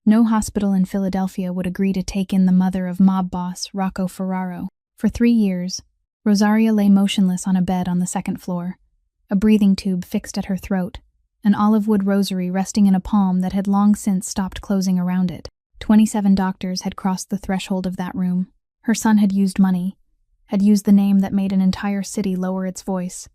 No hospital in Philadelphia would agree to take in the mother of mob boss Rocco Ferraro. For 3 years, Rosaria lay motionless on a bed on the second floor, a breathing tube fixed at her throat, an olive wood rosary resting in a palm that had long since stopped closing around it. 27 doctors had crossed the threshold of that room. Her son had used money, had used the name that made an entire city lower its voice,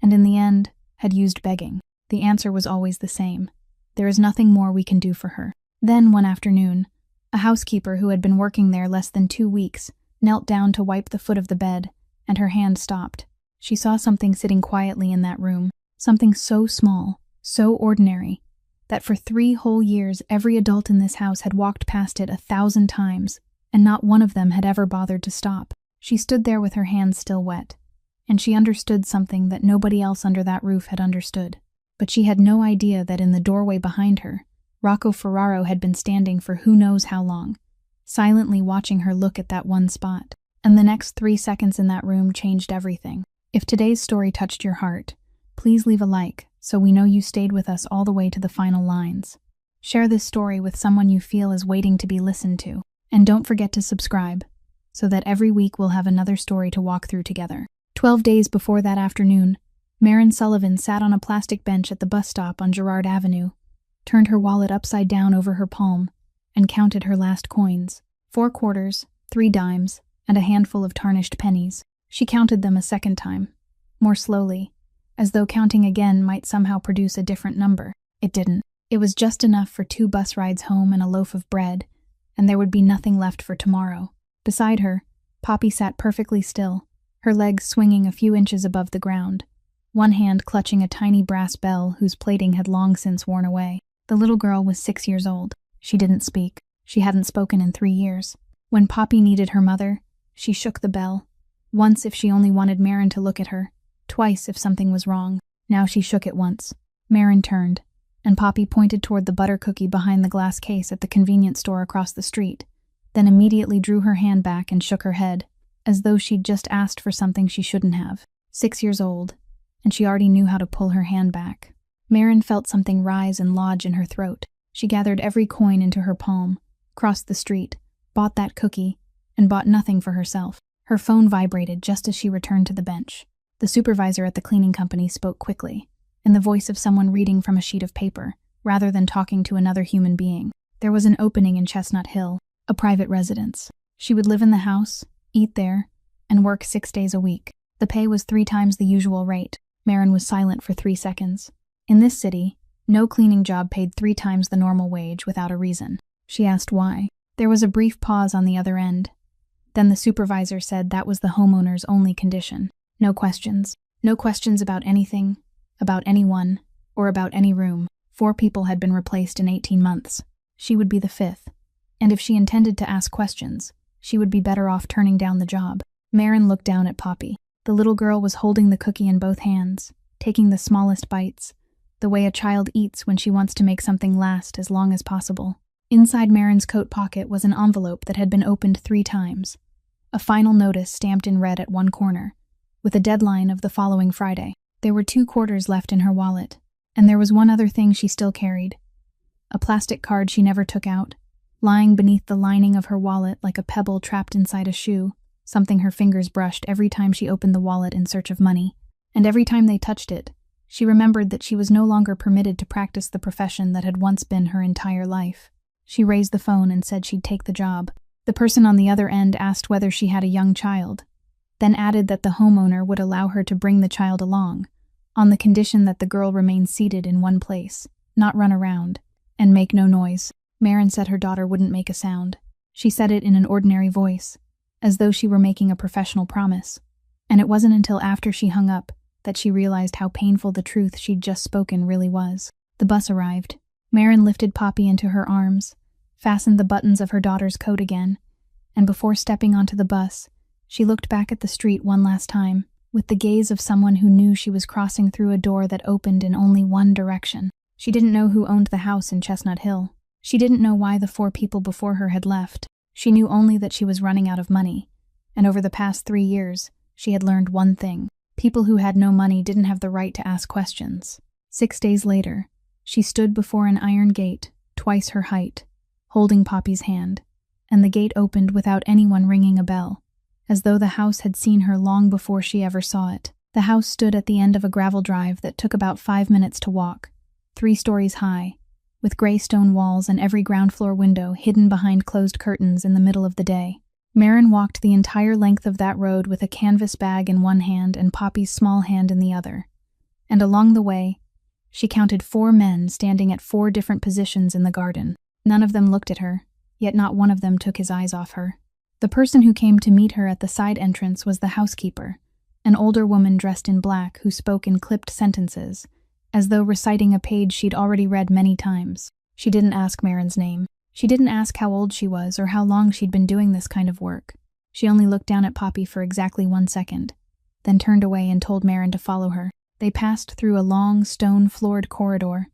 and in the end, had used begging. The answer was always the same. There is nothing more we can do for her. Then, one afternoon, a housekeeper who had been working there less than 2 weeks knelt down to wipe the foot of the bed, and her hand stopped. She saw something sitting quietly in that room, something so small, so ordinary, that for 3 whole years every adult in this house had walked past it 1,000 times, and not one of them had ever bothered to stop. She stood there with her hands still wet, and she understood something that nobody else under that roof had understood. But she had no idea that in the doorway behind her, Rocco Ferraro had been standing for who knows how long, silently watching her look at that one spot. And the next 3 seconds in that room changed everything. If today's story touched your heart, please leave a like so we know you stayed with us all the way to the final lines. Share this story with someone you feel is waiting to be listened to. And don't forget to subscribe, so that every week we'll have another story to walk through together. 12 days before that afternoon, Maren Sullivan sat on a plastic bench at the bus stop on Girard Avenue, turned her wallet upside down over her palm, and counted her last coins. 4 quarters, 3 dimes, and a handful of tarnished pennies. She counted them a second time, more slowly, as though counting again might somehow produce a different number. It didn't. It was just enough for 2 bus rides home and a loaf of bread, and there would be nothing left for tomorrow. Beside her, Poppy sat perfectly still, her legs swinging a few inches above the ground, one hand clutching a tiny brass bell whose plating had long since worn away. The little girl was 6 years old. She didn't speak. She hadn't spoken in 3 years. When Poppy needed her mother, she shook the bell. Once if she only wanted Maren to look at her, twice if something was wrong. Now she shook it once. Maren turned, and Poppy pointed toward the butter cookie behind the glass case at the convenience store across the street, then immediately drew her hand back and shook her head, as though she'd just asked for something she shouldn't have. 6 years old, and she already knew how to pull her hand back. Maren felt something rise and lodge in her throat. She gathered every coin into her palm, crossed the street, bought that cookie, and bought nothing for herself. Her phone vibrated just as she returned to the bench. The supervisor at the cleaning company spoke quickly, in the voice of someone reading from a sheet of paper, rather than talking to another human being. There was an opening in Chestnut Hill, a private residence. She would live in the house, eat there, and work 6 days a week. The pay was 3 times the usual rate. Maren was silent for 3 seconds. In this city, no cleaning job paid 3 times the normal wage without a reason. She asked why. There was a brief pause on the other end. Then the supervisor said that was the homeowner's only condition. No questions. No questions about anything, about anyone, or about any room. 4 people had been replaced in 18 months. She would be the 5th. And if she intended to ask questions, she would be better off turning down the job. Maren looked down at Poppy. The little girl was holding the cookie in both hands, taking the smallest bites, the way a child eats when she wants to make something last as long as possible. Inside Maren's coat pocket was an envelope that had been opened 3 times, a final notice stamped in red at one corner, with a deadline of the following Friday. There were 2 quarters left in her wallet, and there was one other thing she still carried, a plastic card she never took out, lying beneath the lining of her wallet like a pebble trapped inside a shoe, something her fingers brushed every time she opened the wallet in search of money. And every time they touched it, she remembered that she was no longer permitted to practice the profession that had once been her entire life. She raised the phone and said she'd take the job. The person on the other end asked whether she had a young child, then added that the homeowner would allow her to bring the child along, on the condition that the girl remain seated in one place, not run around, and make no noise. Maren said her daughter wouldn't make a sound. She said it in an ordinary voice, as though she were making a professional promise. And it wasn't until after she hung up that she realized how painful the truth she'd just spoken really was. The bus arrived. Maren lifted Poppy into her arms, fastened the buttons of her daughter's coat again, and before stepping onto the bus, she looked back at the street one last time, with the gaze of someone who knew she was crossing through a door that opened in only one direction. She didn't know who owned the house in Chestnut Hill. She didn't know why the 4 people before her had left. She knew only that she was running out of money, and over the past 3 years, she had learned one thing. People who had no money didn't have the right to ask questions. 6 days later, she stood before an iron gate, twice her height, holding Poppy's hand, and the gate opened without anyone ringing a bell, as though the house had seen her long before she ever saw it. The house stood at the end of a gravel drive that took about 5 minutes to walk, 3 stories high, with gray stone walls and every ground floor window hidden behind closed curtains in the middle of the day. Marin walked the entire length of that road with a canvas bag in one hand and Poppy's small hand in the other. And along the way, she counted 4 men standing at 4 different positions in the garden. None of them looked at her, yet not one of them took his eyes off her. The person who came to meet her at the side entrance was the housekeeper, an older woman dressed in black who spoke in clipped sentences, as though reciting a page she'd already read many times. She didn't ask Marin's name. She didn't ask how old she was or how long she'd been doing this kind of work. She only looked down at Poppy for exactly 1 second, then turned away and told Marin to follow her. They passed through a long, stone-floored corridor,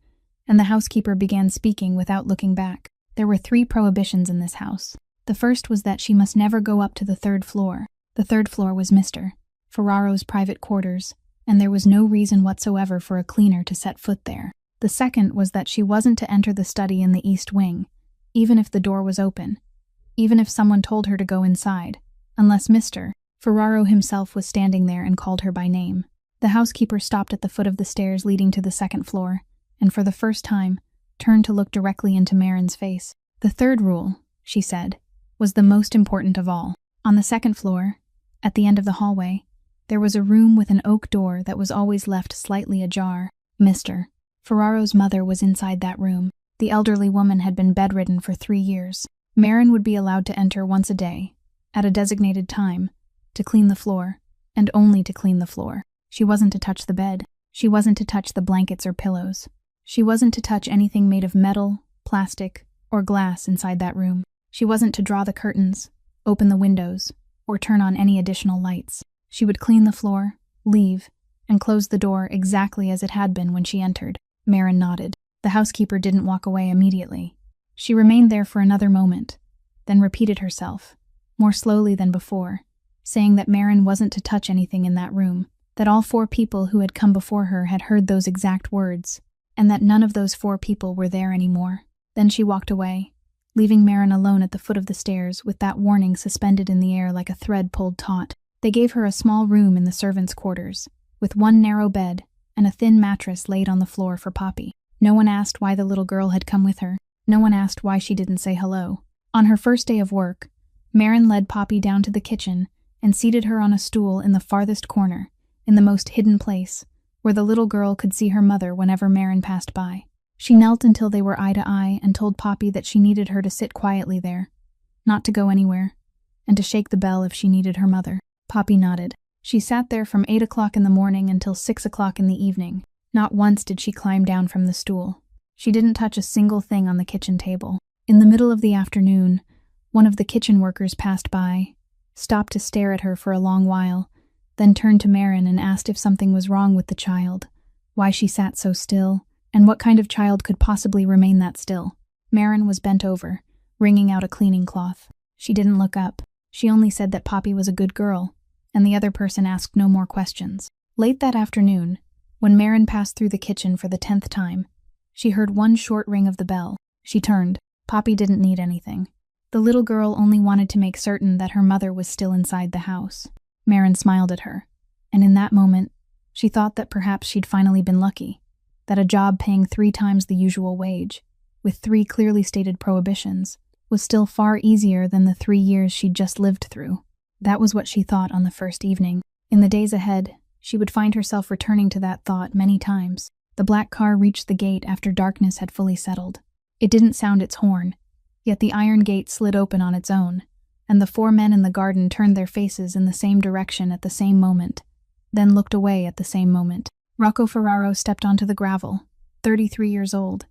and the housekeeper began speaking without looking back. There were 3 prohibitions in this house. The first was that she must never go up to the 3rd floor. The 3rd floor was Mr. Ferraro's private quarters, and there was no reason whatsoever for a cleaner to set foot there. The second was that she wasn't to enter the study in the east wing, even if the door was open, even if someone told her to go inside, unless Mr. Ferraro himself was standing there and called her by name. The housekeeper stopped at the foot of the stairs leading to the 2nd floor, and for the first time, turned to look directly into Marin's face. The 3rd rule, she said, was the most important of all. On the 2nd floor, at the end of the hallway, there was a room with an oak door that was always left slightly ajar. Mr. Ferraro's mother was inside that room. The elderly woman had been bedridden for 3 years. Marin would be allowed to enter once a day, at a designated time, to clean the floor, and only to clean the floor. She wasn't to touch the bed. She wasn't to touch the blankets or pillows. She wasn't to touch anything made of metal, plastic, or glass inside that room. She wasn't to draw the curtains, open the windows, or turn on any additional lights. She would clean the floor, leave, and close the door exactly as it had been when she entered. Marin nodded. The housekeeper didn't walk away immediately. She remained there for another moment, then repeated herself, more slowly than before, saying that Marin wasn't to touch anything in that room, that all 4 people who had come before her had heard those exact words, and that none of those 4 people were there anymore. Then she walked away, leaving Marin alone at the foot of the stairs with that warning suspended in the air like a thread pulled taut. They gave her a small room in the servants' quarters, with 1 narrow bed and a thin mattress laid on the floor for Poppy. No one asked why the little girl had come with her. No one asked why she didn't say hello. On her first day of work, Marin led Poppy down to the kitchen and seated her on a stool in the farthest corner, in the most hidden place, where the little girl could see her mother whenever Marin passed by. She knelt until they were eye to eye and told Poppy that she needed her to sit quietly there, not to go anywhere, and to shake the bell if she needed her mother. Poppy nodded. She sat there from 8 o'clock in the morning until 6 o'clock in the evening. Not once did she climb down from the stool. She didn't touch a single thing on the kitchen table. In the middle of the afternoon, one of the kitchen workers passed by, stopped to stare at her for a long while, then turned to Marin and asked if something was wrong with the child, why she sat so still, and what kind of child could possibly remain that still. Marin was bent over, wringing out a cleaning cloth. She didn't look up. She only said that Poppy was a good girl, and the other person asked no more questions. Late that afternoon, when Marin passed through the kitchen for the 10th time, she heard 1 short ring of the bell. She turned. Poppy didn't need anything. The little girl only wanted to make certain that her mother was still inside the house. Marin smiled at her, and in that moment, she thought that perhaps she'd finally been lucky, that a job paying 3 times the usual wage, with 3 clearly stated prohibitions, was still far easier than the 3 years she'd just lived through. That was what she thought on the first evening. In the days ahead, she would find herself returning to that thought many times. The black car reached the gate after darkness had fully settled. It didn't sound its horn, yet the iron gate slid open on its own, and the 4 men in the garden turned their faces in the same direction at the same moment, then looked away at the same moment. Rocco Ferraro stepped onto the gravel, 33 years old,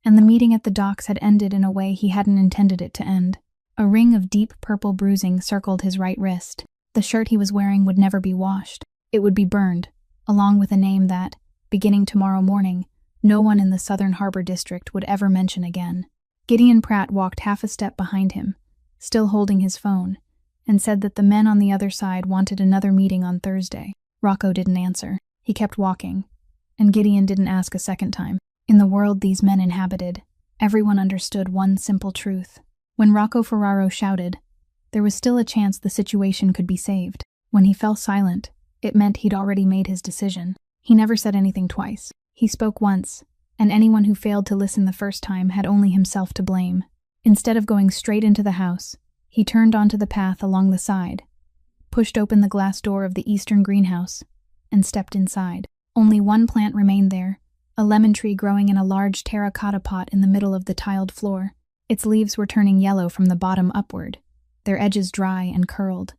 and the meeting at the docks had ended in a way he hadn't intended it to end. A ring of deep purple bruising circled his right wrist. The shirt he was wearing would never be washed. It would be burned, along with a name that, beginning tomorrow morning, no one in the Southern Harbor District would ever mention again. Gideon Pratt walked half a step behind him, still holding his phone, and said that the men on the other side wanted another meeting on Thursday. Rocco didn't answer. He kept walking, and Gideon didn't ask a second time. In the world these men inhabited, Everyone understood one simple truth. When Rocco Ferraro shouted, there was still a chance the situation could be saved. When he fell silent, it meant he'd already made his decision. He never said anything twice. He spoke once, and anyone who failed to listen the first time had only himself to blame. Instead of going straight into the house, he turned onto the path along the side, pushed open the glass door of the eastern greenhouse, and stepped inside. Only one plant remained there, a lemon tree growing in a large terracotta pot in the middle of the tiled floor. Its leaves were turning yellow from the bottom upward, their edges dry and curled,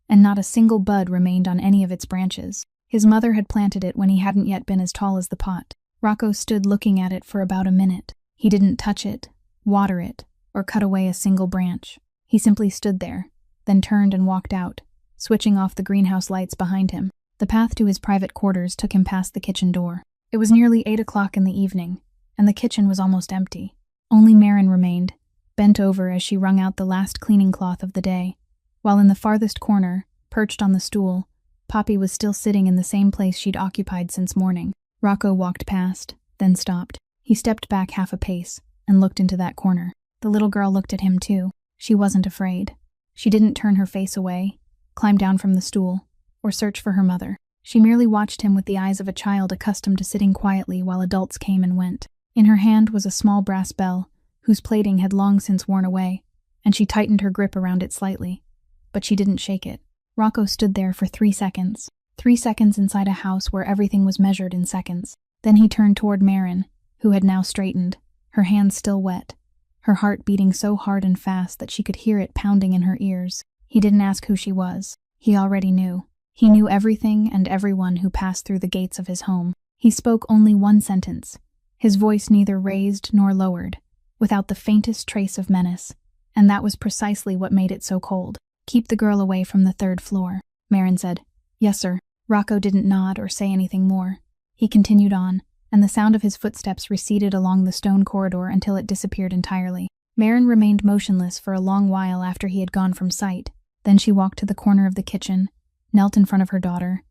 and not a single bud remained on any of its branches. His mother had planted it when he hadn't yet been as tall as the pot. Rocco stood looking at it for about a minute. He didn't touch it, water it, or cut away a single branch. He simply stood there, then turned and walked out, switching off the greenhouse lights behind him. The path to his private quarters took him past the kitchen door. It was nearly 8 o'clock in the evening, and the kitchen was almost empty. Only Marin remained, bent over as she wrung out the last cleaning cloth of the day, while in the farthest corner, perched on the stool, Poppy was still sitting in the same place she'd occupied since morning. Rocco walked past, then stopped. He stepped back half a pace and looked into that corner. The little girl looked at him too. She wasn't afraid. She didn't turn her face away, climb down from the stool, or search for her mother. She merely watched him with the eyes of a child accustomed to sitting quietly while adults came and went. In her hand was a small brass bell, whose plating had long since worn away, and she tightened her grip around it slightly. But she didn't shake it. Rocco stood there for 3 seconds. 3 seconds inside a house where everything was measured in seconds. Then he turned toward Marin, who had now straightened, her hands still wet, her heart beating so hard and fast that she could hear it pounding in her ears. He didn't ask who she was. He already knew. He knew everything and everyone who passed through the gates of his home. He spoke only one sentence, his voice neither raised nor lowered, without the faintest trace of menace, and that was precisely what made it so cold. "Keep the girl away from the 3rd floor," Marin said. "Yes, sir." Rocco didn't nod or say anything more. He continued on, and the sound of his footsteps receded along the stone corridor until it disappeared entirely. Marin remained motionless for a long while after he had gone from sight. Then she walked to the corner of the kitchen, knelt in front of her daughter,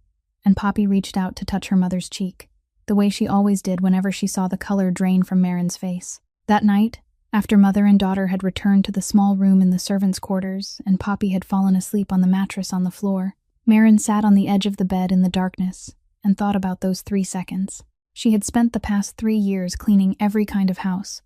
and Poppy reached out to touch her mother's cheek, the way she always did whenever she saw the color drain from Marin's face. That night, after mother and daughter had returned to the small room in the servants' quarters and Poppy had fallen asleep on the mattress on the floor, Marin sat on the edge of the bed in the darkness and thought about those 3 seconds. She had spent the past 3 years cleaning every kind of house,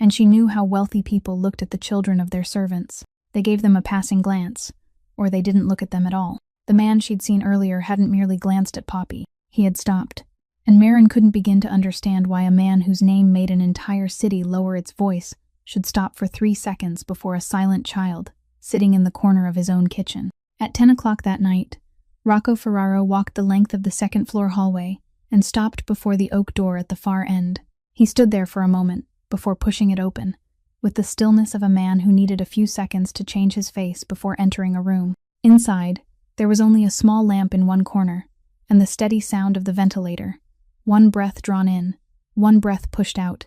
and she knew how wealthy people looked at the children of their servants. They gave them a passing glance, or they didn't look at them at all. The man she'd seen earlier hadn't merely glanced at Poppy. He had stopped, and Marin couldn't begin to understand why a man whose name made an entire city lower its voice should stop for 3 seconds before a silent child, sitting in the corner of his own kitchen. At 10 o'clock that night, Rocco Ferraro walked the length of the 2nd-floor hallway and stopped before the oak door at the far end. He stood there for a moment, before pushing it open, with the stillness of a man who needed a few seconds to change his face before entering a room. Inside, there was only a small lamp in one corner, and the steady sound of the ventilator, one breath drawn in, one breath pushed out,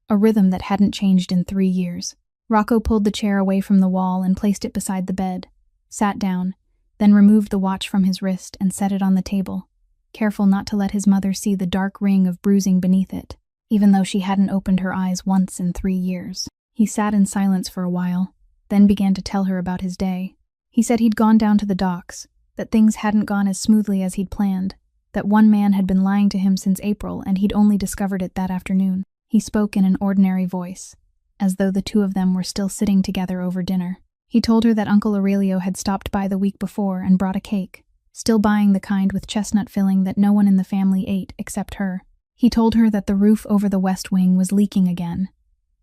a rhythm that hadn't changed in 3 years. Rocco pulled the chair away from the wall and placed it beside the bed, sat down, then removed the watch from his wrist and set it on the table, careful not to let his mother see the dark ring of bruising beneath it, even though she hadn't opened her eyes once in 3 years. He sat in silence for a while, then began to tell her about his day. He said he'd gone down to the docks, that things hadn't gone as smoothly as he'd planned, that one man had been lying to him since April and he'd only discovered it that afternoon. He spoke in an ordinary voice, as though the two of them were still sitting together over dinner. He told her that Uncle Aurelio had stopped by the week before and brought a cake, still buying the kind with chestnut filling that no one in the family ate except her. He told her that the roof over the west wing was leaking again,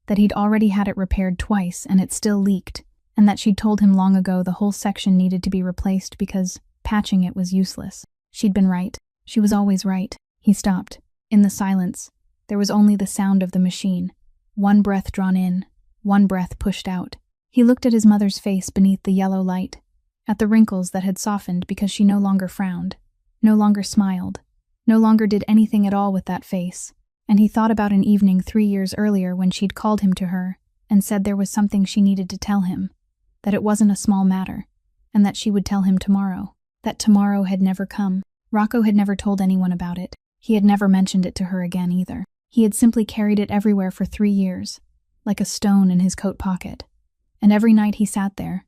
that he'd already had it repaired twice and it still leaked, and that she'd told him long ago the whole section needed to be replaced because patching it was useless. She'd been right. She was always right. He stopped. In the silence, there was only the sound of the machine. One breath drawn in, one breath pushed out. He looked at his mother's face beneath the yellow light, at the wrinkles that had softened because she no longer frowned, no longer smiled, no longer did anything at all with that face, and he thought about an evening 3 years earlier when she'd called him to her and said there was something she needed to tell him, that it wasn't a small matter, and that she would tell him tomorrow. That tomorrow had never come. Rocco had never told anyone about it. He had never mentioned it to her again either. He had simply carried it everywhere for 3 years, like a stone in his coat pocket. And every night he sat there,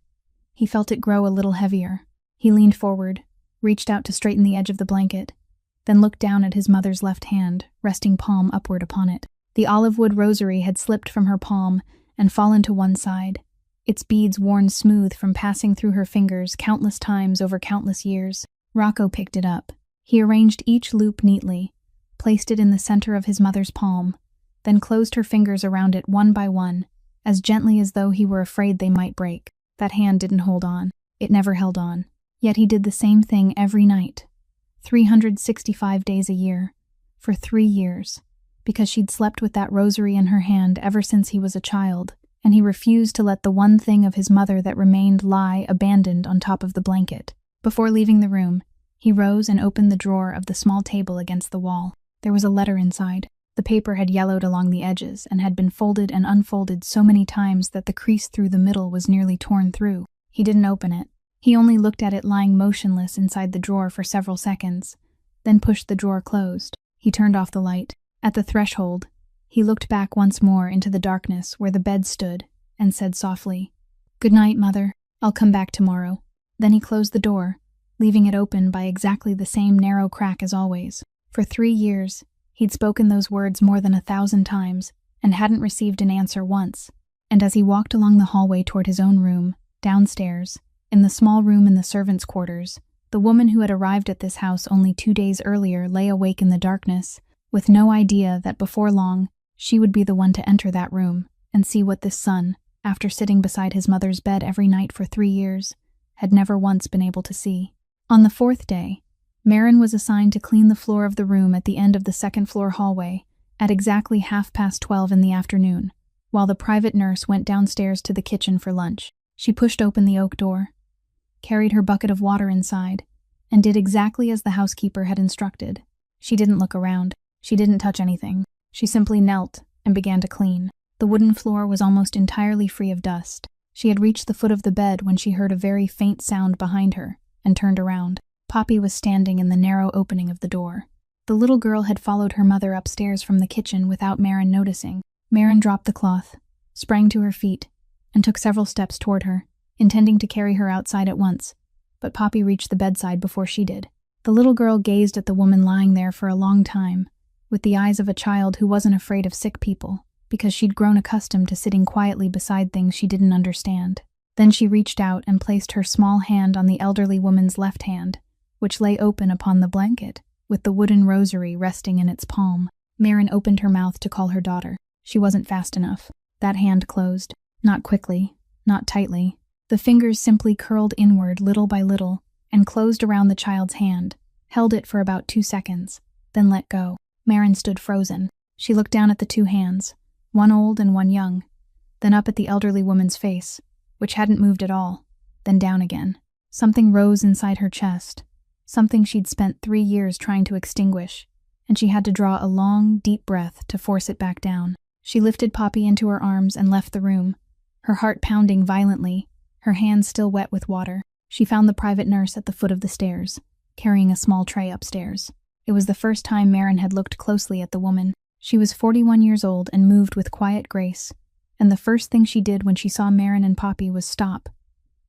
he felt it grow a little heavier. He leaned forward, reached out to straighten the edge of the blanket, then looked down at his mother's left hand, resting palm upward upon it. The olive wood rosary had slipped from her palm and fallen to one side, its beads worn smooth from passing through her fingers countless times over countless years. Rocco picked it up. He arranged each loop neatly, placed it in the center of his mother's palm, then closed her fingers around it one by one, as gently as though he were afraid they might break. That hand didn't hold on. It never held on. Yet he did the same thing every night, 365 days a year, for 3 years, because she'd slept with that rosary in her hand ever since he was a child, and he refused to let the one thing of his mother that remained lie abandoned on top of the blanket. Before leaving the room, he rose and opened the drawer of the small table against the wall. There was a letter inside. The paper had yellowed along the edges and had been folded and unfolded so many times that the crease through the middle was nearly torn through. He didn't open it. He only looked at it lying motionless inside the drawer for several seconds, then pushed the drawer closed. He turned off the light. At the threshold, he looked back once more into the darkness where the bed stood and said softly, "Good night, Mother. I'll come back tomorrow." Then he closed the door, leaving it open by exactly the same narrow crack as always. For 3 years, he'd spoken those words more than 1,000 times and hadn't received an answer once. And as he walked along the hallway toward his own room, downstairs, in the small room in the servants' quarters, the woman who had arrived at this house only 2 days earlier lay awake in the darkness, with no idea that before long she would be the one to enter that room and see what this son, after sitting beside his mother's bed every night for 3 years, had never once been able to see. On the 4th day, Marin was assigned to clean the floor of the room at the end of the second-floor hallway at exactly 12:30 in the afternoon, while the private nurse went downstairs to the kitchen for lunch. She pushed open the oak door, carried her bucket of water inside, and did exactly as the housekeeper had instructed. She didn't look around. She didn't touch anything. She simply knelt and began to clean. The wooden floor was almost entirely free of dust. She had reached the foot of the bed when she heard a very faint sound behind her and turned around. Poppy was standing in the narrow opening of the door. The little girl had followed her mother upstairs from the kitchen without Marin noticing. Marin dropped the cloth, sprang to her feet, and took several steps toward her, intending to carry her outside at once, but Poppy reached the bedside before she did. The little girl gazed at the woman lying there for a long time, with the eyes of a child who wasn't afraid of sick people, because she'd grown accustomed to sitting quietly beside things she didn't understand. Then she reached out and placed her small hand on the elderly woman's left hand, which lay open upon the blanket, with the wooden rosary resting in its palm. Marin opened her mouth to call her daughter. She wasn't fast enough. That hand closed. Not quickly, not tightly. The fingers simply curled inward little by little and closed around the child's hand, held it for about 2 seconds, then let go. Marin stood frozen. She looked down at the 2 hands, one old and one young, then up at the elderly woman's face, which hadn't moved at all, then down again. Something rose inside her chest, something she'd spent 3 years trying to extinguish, and she had to draw a long, deep breath to force it back down. She lifted Poppy into her arms and left the room, her heart pounding violently, her hands still wet with water. She found the private nurse at the foot of the stairs, carrying a small tray upstairs. It was the first time Marin had looked closely at the woman. She was 41 years old and moved with quiet grace, and the first thing she did when she saw Marin and Poppy was stop,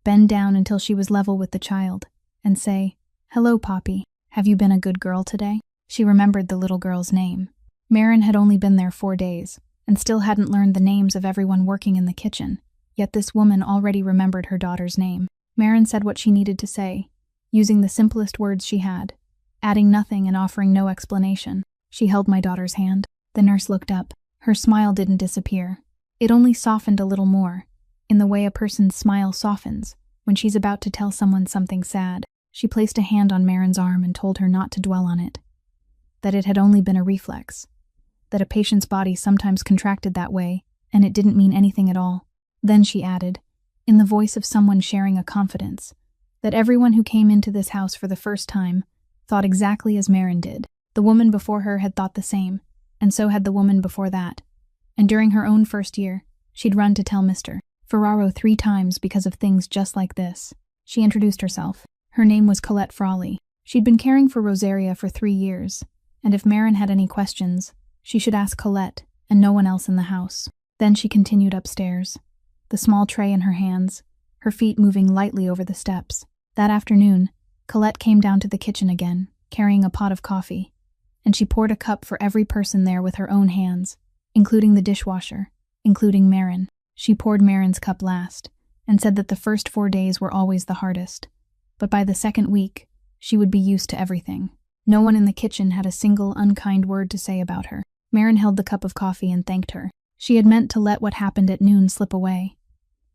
bend down until she was level with the child, and say, "Hello, Poppy. Have you been a good girl today?" She remembered the little girl's name. Marin had only been there 4 days, and still hadn't learned the names of everyone working in the kitchen, yet this woman already remembered her daughter's name. Marin said what she needed to say, using the simplest words she had, adding nothing and offering no explanation. She held my daughter's hand. The nurse looked up. Her smile didn't disappear. It only softened a little more, in the way a person's smile softens when she's about to tell someone something sad. She placed a hand on Marin's arm and told her not to dwell on it, that it had only been a reflex, that a patient's body sometimes contracted that way, and it didn't mean anything at all. Then she added, in the voice of someone sharing a confidence, that everyone who came into this house for the first time thought exactly as Marin did. The woman before her had thought the same, and so had the woman before that. And during her own first year, she'd run to tell Mr. Ferraro 3 times because of things just like this. She introduced herself. Her name was Colette Frawley. She'd been caring for Rosaria for 3 years, and if Marin had any questions, she should ask Colette and no one else in the house. Then she continued upstairs, the small tray in her hands, her feet moving lightly over the steps. That afternoon, Colette came down to the kitchen again, carrying a pot of coffee, and she poured a cup for every person there with her own hands, including the dishwasher, including Marin. She poured Marin's cup last, and said that the first 4 days were always the hardest, but by the second week, she would be used to everything. No one in the kitchen had a single unkind word to say about her. Marin held the cup of coffee and thanked her. She had meant to let what happened at noon slip away,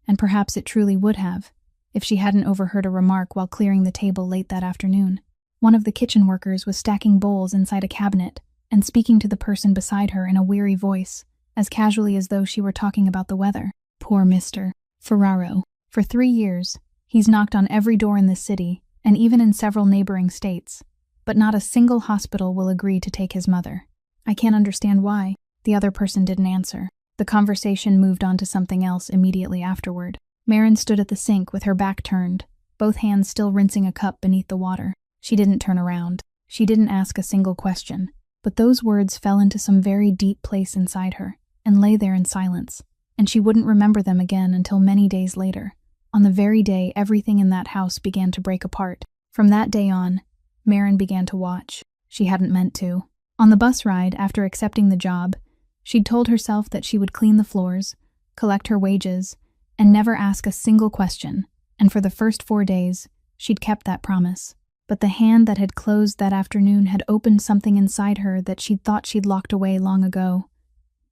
and perhaps it truly would have, if she hadn't overheard a remark while clearing the table late that afternoon. One of the kitchen workers was stacking bowls inside a cabinet and speaking to the person beside her in a weary voice, as casually as though she were talking about the weather. Poor Mr. Ferraro. For 3 years, he's knocked on every door in this city, and even in several neighboring states, but not a single hospital will agree to take his mother. I can't understand why. The other person didn't answer. The conversation moved on to something else immediately afterward. Marin stood at the sink with her back turned, both hands still rinsing a cup beneath the water. She didn't turn around. She didn't ask a single question. But those words fell into some very deep place inside her, and lay there in silence, and she wouldn't remember them again until many days later, on the very day everything in that house began to break apart. From that day on, Marin began to watch. She hadn't meant to. On the bus ride, after accepting the job, she'd told herself that she would clean the floors, collect her wages, and never ask a single question, and for the first 4 days, she'd kept that promise. But the hand that had closed that afternoon had opened something inside her that she'd thought she'd locked away long ago.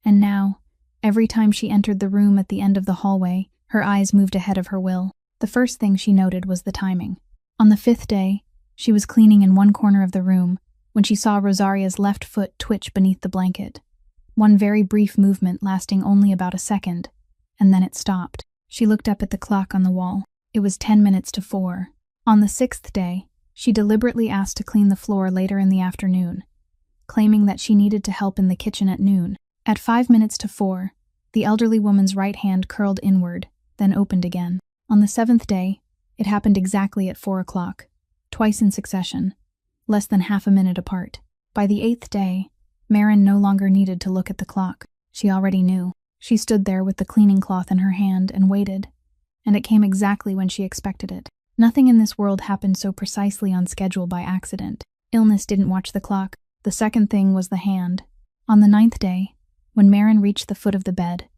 And now, every time she entered the room at the end of the hallway, her eyes moved ahead of her will. The first thing she noted was the timing. On the 5th day, she was cleaning in one corner of the room when she saw Rosaria's left foot twitch beneath the blanket. One very brief movement lasting only about a second, and then it stopped. She looked up at the clock on the wall. It was 10 minutes to 4. On the 6th day, she deliberately asked to clean the floor later in the afternoon, claiming that she needed to help in the kitchen at noon. At 5 minutes to 4, the elderly woman's right hand curled inward, then opened again. On the 7th day, it happened exactly at 4 o'clock, twice in succession, less than half a minute apart. By the 8th day, Marin no longer needed to look at the clock. She already knew. She stood there with the cleaning cloth in her hand and waited, and it came exactly when she expected it. Nothing in this world happened so precisely on schedule by accident. Illness didn't watch the clock. The second thing was the hand. On the 9th day, when Marin reached the foot of the bed,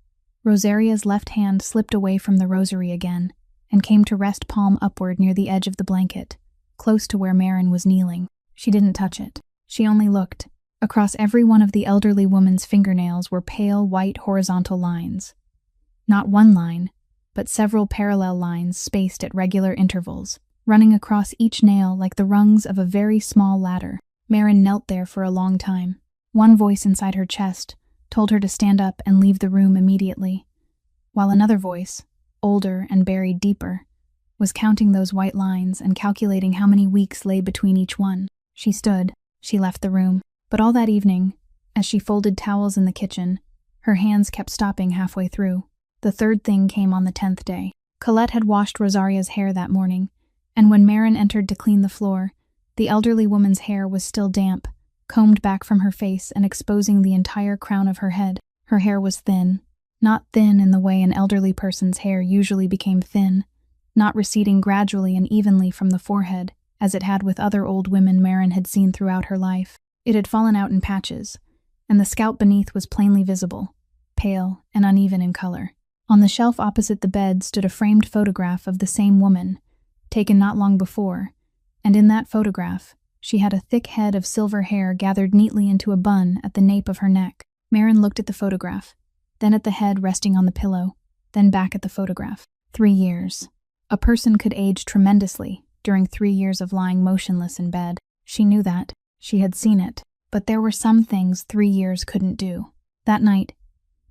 Rosaria's left hand slipped away from the rosary again and came to rest palm upward near the edge of the blanket, close to where Marin was kneeling. She didn't touch it. She only looked. Across every one of the elderly woman's fingernails were pale white horizontal lines. Not one line, but several parallel lines spaced at regular intervals, running across each nail like the rungs of a very small ladder. Marin knelt there for a long time. One voice inside her chest told her to stand up and leave the room immediately, while another voice, older and buried deeper, was counting those white lines and calculating how many weeks lay between each one. She stood. She left the room. But all that evening, as she folded towels in the kitchen, her hands kept stopping halfway through. The third thing came on the 10th day. Colette had washed Rosaria's hair that morning, and when Marin entered to clean the floor, the elderly woman's hair was still damp, combed back from her face and exposing the entire crown of her head. Her hair was thin, not thin in the way an elderly person's hair usually became thin, not receding gradually and evenly from the forehead, as it had with other old women Marin had seen throughout her life. It had fallen out in patches, and the scalp beneath was plainly visible, pale and uneven in color. On the shelf opposite the bed stood a framed photograph of the same woman, taken not long before, and in that photograph, she had a thick head of silver hair gathered neatly into a bun at the nape of her neck. Marin looked at the photograph, then at the head resting on the pillow, then back at the photograph. 3 years. A person could age tremendously during 3 years of lying motionless in bed. She knew that. She had seen it. But there were some things 3 years couldn't do. That night,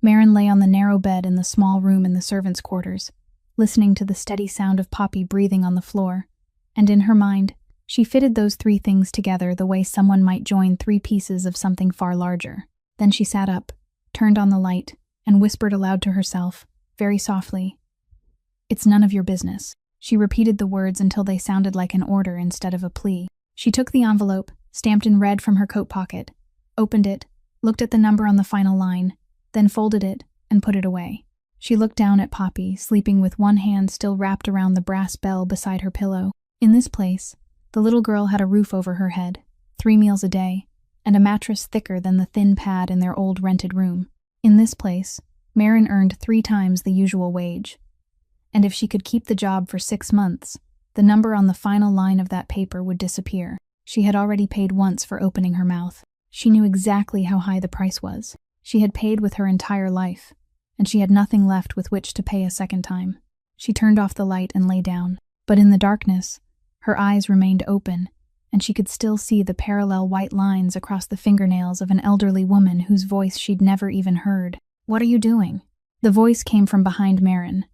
Marin lay on the narrow bed in the small room in the servants' quarters, listening to the steady sound of Poppy breathing on the floor, and in her mind, she fitted those 3 things together the way someone might join 3 pieces of something far larger. Then she sat up, turned on the light, and whispered aloud to herself, very softly, "It's none of your business." She repeated the words until they sounded like an order instead of a plea. She took the envelope, stamped in red from her coat pocket, opened it, looked at the number on the final line, then folded it and put it away. She looked down at Poppy, sleeping with one hand still wrapped around the brass bell beside her pillow. In this place, the little girl had a roof over her head, 3 meals a day, and a mattress thicker than the thin pad in their old rented room. In this place, Marin earned 3 times the usual wage. And if she could keep the job for 6 months, the number on the final line of that paper would disappear. She had already paid once for opening her mouth. She knew exactly how high the price was. She had paid with her entire life, and she had nothing left with which to pay a second time. She turned off the light and lay down, but in the darkness, her eyes remained open, and she could still see the parallel white lines across the fingernails of an elderly woman whose voice she'd never even heard. "What are you doing?" The voice came from behind Marin,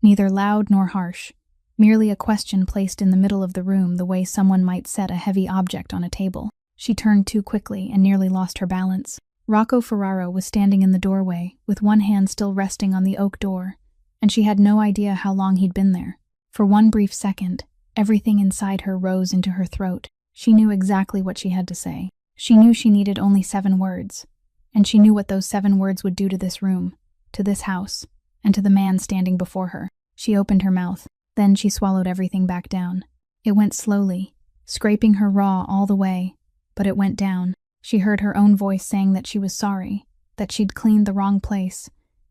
neither loud nor harsh, merely a question placed in the middle of the room the way someone might set a heavy object on a table. She turned too quickly and nearly lost her balance. Rocco Ferraro was standing in the doorway, with one hand still resting on the oak door, and she had no idea how long he'd been there. For one brief second, everything inside her rose into her throat. She knew exactly what she had to say. She knew she needed only 7 words, and she knew what those 7 words would do to this room, to this house, and to the man standing before her. She opened her mouth, then she swallowed everything back down. It went slowly, scraping her raw all the way, but it went down. She heard her own voice saying that she was sorry, that she'd cleaned the wrong place,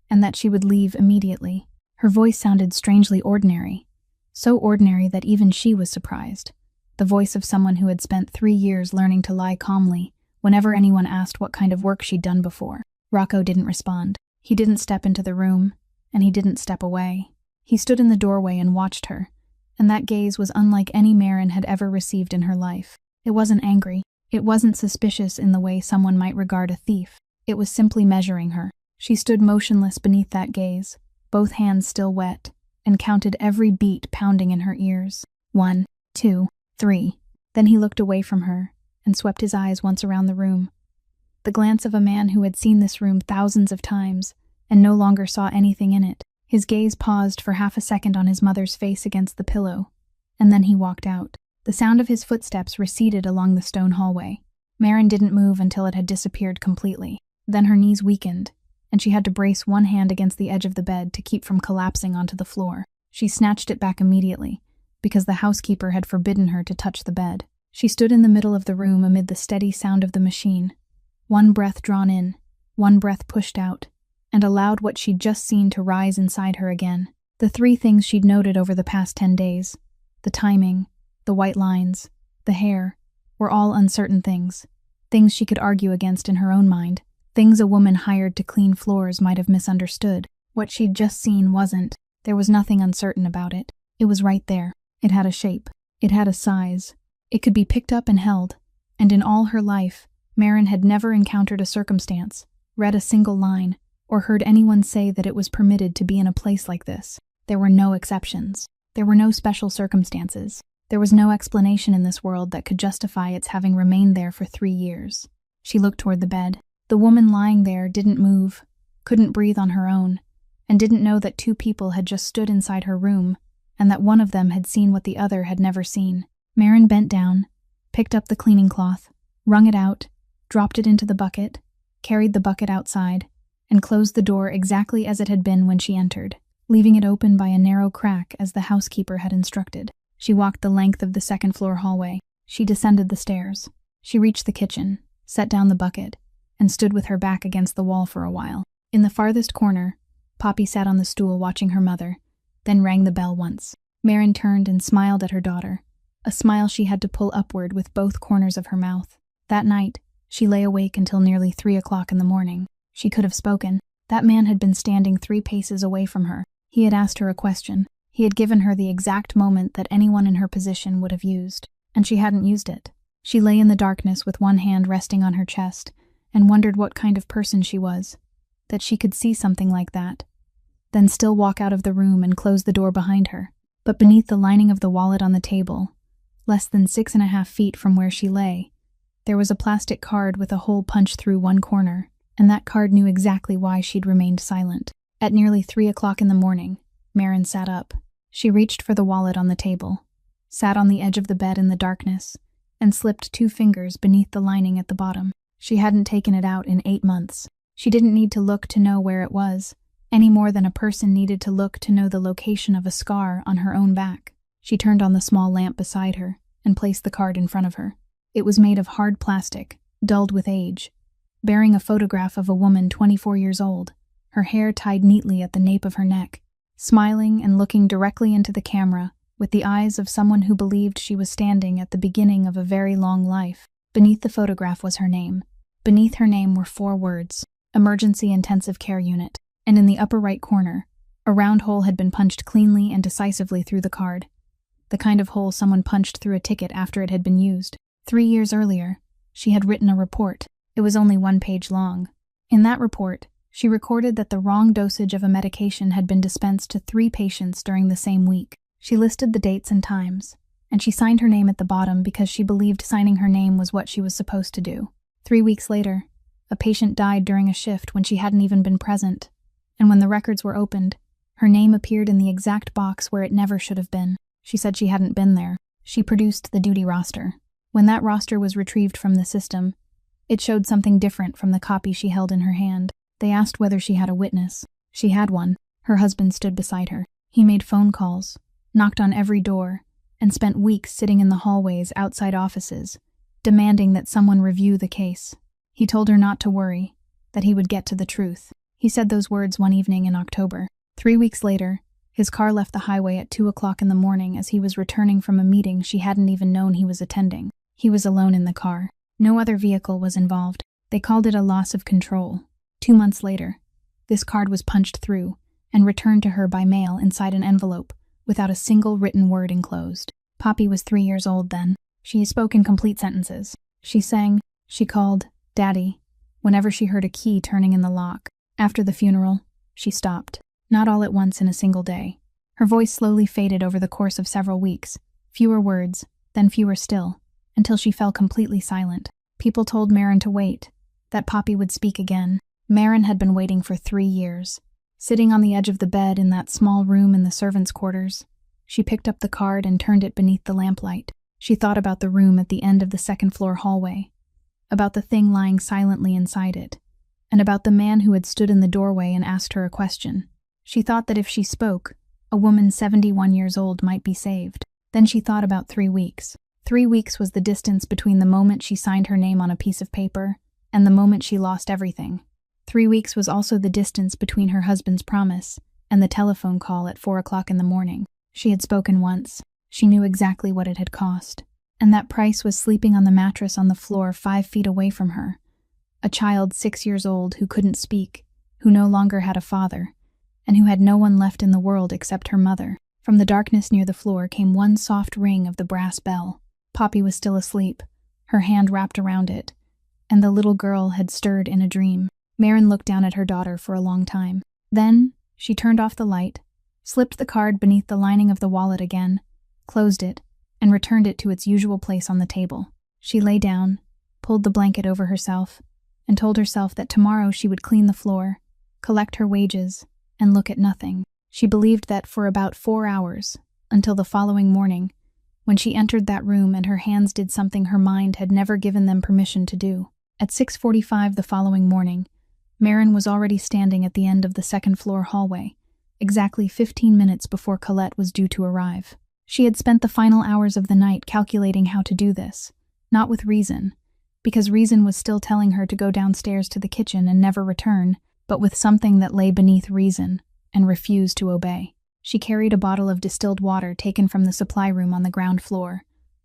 and that she would leave immediately. Her voice sounded strangely ordinary, so ordinary that even she was surprised. The voice of someone who had spent 3 years learning to lie calmly whenever anyone asked what kind of work she'd done before. Rocco didn't respond. He didn't step into the room, and he didn't step away. He stood in the doorway and watched her, and that gaze was unlike any Marin had ever received in her life. It wasn't angry. It wasn't suspicious in the way someone might regard a thief. It was simply measuring her. She stood motionless beneath that gaze, both hands still wet, and counted every beat pounding in her ears. 1, 2, 3. Then he looked away from her and swept his eyes once around the room. The glance of a man who had seen this room thousands of times and no longer saw anything in it. His gaze paused for half a second on his mother's face against the pillow, and then he walked out. The sound of his footsteps receded along the stone hallway. Marin didn't move until it had disappeared completely. Then her knees weakened, and she had to brace one hand against the edge of the bed to keep from collapsing onto the floor. She snatched it back immediately, because the housekeeper had forbidden her to touch the bed. She stood in the middle of the room amid the steady sound of the machine, one breath drawn in, one breath pushed out, and allowed what she'd just seen to rise inside her again. The 3 things she'd noted over the past 10 days, the timing, the white lines, the hair, were all uncertain things. Things she could argue against in her own mind. Things a woman hired to clean floors might have misunderstood. What she'd just seen wasn't. There was nothing uncertain about it. It was right there. It had a shape. It had a size. It could be picked up and held. And in all her life, Marin had never encountered a circumstance, read a single line, or heard anyone say that it was permitted to be in a place like this. There were no exceptions. There were no special circumstances. There was no explanation in this world that could justify its having remained there for 3 years. She looked toward the bed. The woman lying there didn't move, couldn't breathe on her own, and didn't know that 2 people had just stood inside her room, and that one of them had seen what the other had never seen. Marin bent down, picked up the cleaning cloth, wrung it out, dropped it into the bucket, carried the bucket outside, and closed the door exactly as it had been when she entered, leaving it open by a narrow crack as the housekeeper had instructed. She walked the length of the 2nd floor hallway. She descended the stairs. She reached the kitchen, set down the bucket, and stood with her back against the wall for a while. In the farthest corner, Poppy sat on the stool watching her mother, then rang the bell once. Marin turned and smiled at her daughter, a smile she had to pull upward with both corners of her mouth. That night, she lay awake until nearly 3 o'clock in the morning. She could have spoken. That man had been standing 3 paces away from her. He had asked her a question. He had given her the exact moment that anyone in her position would have used, and she hadn't used it. She lay in the darkness with one hand resting on her chest and wondered what kind of person she was, that she could see something like that, then still walk out of the room and close the door behind her. But beneath the lining of the wallet on the table, less than 6.5 feet from where she lay, there was a plastic card with a hole punched through one corner, and that card knew exactly why she'd remained silent. At nearly 3 o'clock in the morning, Marin sat up. She reached for the wallet on the table, sat on the edge of the bed in the darkness, and slipped 2 fingers beneath the lining at the bottom. She hadn't taken it out in 8 months. She didn't need to look to know where it was. any more than a person needed to look to know the location of a scar on her own back. She turned on the small lamp beside her and placed the card in front of her. It was made of hard plastic, dulled with age, bearing a photograph of a woman 24 years old, her hair tied neatly at the nape of her neck, smiling and looking directly into the camera with the eyes of someone who believed she was standing at the beginning of a very long life. Beneath the photograph was her name. Beneath her name were 4 words, Emergency Intensive Care Unit, and in the upper right corner, a round hole had been punched cleanly and decisively through the card, the kind of hole someone punched through a ticket after it had been used. 3 years earlier, she had written a report. It was only 1 page long. In that report, she recorded that the wrong dosage of a medication had been dispensed to 3 patients during the same week. She listed the dates and times, and she signed her name at the bottom because she believed signing her name was what she was supposed to do. 3 weeks later, a patient died during a shift when she hadn't even been present, and when the records were opened, her name appeared in the exact box where it never should have been. She said she hadn't been there. She produced the duty roster. When that roster was retrieved from the system, it showed something different from the copy she held in her hand. They asked whether she had a witness. She had one. Her husband stood beside her. He made phone calls, knocked on every door, and spent weeks sitting in the hallways outside offices, demanding that someone review the case. He told her not to worry, that he would get to the truth. He said those words one evening in October. 3 weeks later, his car left the highway at 2 o'clock in the morning as he was returning from a meeting she hadn't even known he was attending. He was alone in the car. No other vehicle was involved. They called it a loss of control. 2 months later, this card was punched through and returned to her by mail inside an envelope without a single written word enclosed. Poppy was 3 years old then. She spoke in complete sentences. She sang, she called, Daddy, whenever she heard a key turning in the lock. After the funeral, she stopped. Not all at once in a single day. Her voice slowly faded over the course of several weeks. Fewer words, then fewer still, until she fell completely silent. People told Marin to wait, that Poppy would speak again. Marin had been waiting for 3 years. Sitting on the edge of the bed in that small room in the servants' quarters, she picked up the card and turned it beneath the lamplight. She thought about the room at the end of the second-floor hallway, about the thing lying silently inside it, and about the man who had stood in the doorway and asked her a question. She thought that if she spoke, a woman 71 years old might be saved. Then she thought about 3 weeks. 3 weeks was the distance between the moment she signed her name on a piece of paper and the moment she lost everything. 3 weeks was also the distance between her husband's promise and the telephone call at 4 o'clock in the morning. She had spoken once. She knew exactly what it had cost. And that price was sleeping on the mattress on the floor 5 feet away from her. A child 6 years old who couldn't speak, who no longer had a father, and who had no one left in the world except her mother. From the darkness near the floor came one soft ring of the brass bell. Poppy was still asleep, her hand wrapped around it, and the little girl had stirred in a dream. Marin looked down at her daughter for a long time. Then, she turned off the light, slipped the card beneath the lining of the wallet again, closed it, and returned it to its usual place on the table. She lay down, pulled the blanket over herself, and told herself that tomorrow she would clean the floor, collect her wages, and look at nothing. She believed that for about 4 hours, until the following morning, when she entered that room and her hands did something her mind had never given them permission to do. At 6:45 the following morning, Marin was already standing at the end of the second-floor hallway, exactly 15 minutes before Colette was due to arrive. She had spent the final hours of the night calculating how to do this, not with reason, because reason was still telling her to go downstairs to the kitchen and never return, but with something that lay beneath reason and refused to obey. She carried a bottle of distilled water taken from the supply room on the ground floor,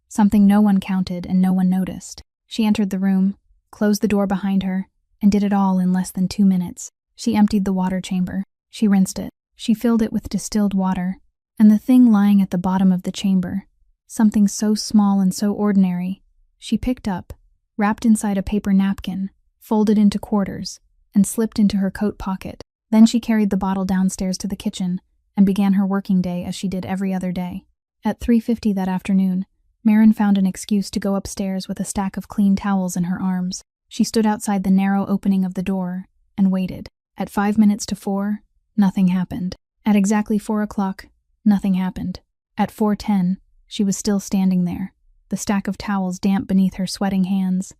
something no one counted and no one noticed. She entered the room, closed the door behind her, and did it all in less than 2 minutes. She emptied the water chamber. She rinsed it. She filled it with distilled water, and the thing lying at the bottom of the chamber, something so small and so ordinary, she picked up, wrapped inside a paper napkin, folded into quarters, and slipped into her coat pocket. Then she carried the bottle downstairs to the kitchen and began her working day as she did every other day. At 3:50 that afternoon, Marin found an excuse to go upstairs with a stack of clean towels in her arms. She stood outside the narrow opening of the door and waited. At 5 minutes to 4, nothing happened. At exactly 4 o'clock, nothing happened. At 4:10, she was still standing there, the stack of towels damp beneath her sweating hands,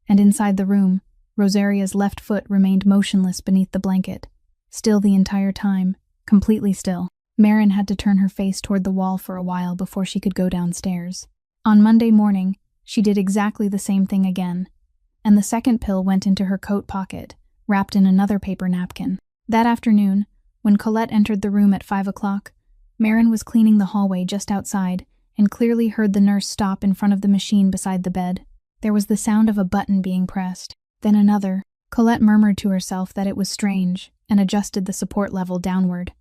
and inside the room, Rosaria's left foot remained motionless beneath the blanket, still the entire time, completely still. Marin had to turn her face toward the wall for a while before she could go downstairs. On Monday morning, she did exactly the same thing again, and the second pill went into her coat pocket, wrapped in another paper napkin. That afternoon, when Colette entered the room at 5 o'clock, Marin was cleaning the hallway just outside and clearly heard the nurse stop in front of the machine beside the bed. There was the sound of a button being pressed, then another. Colette murmured to herself that it was strange and adjusted the support level downward,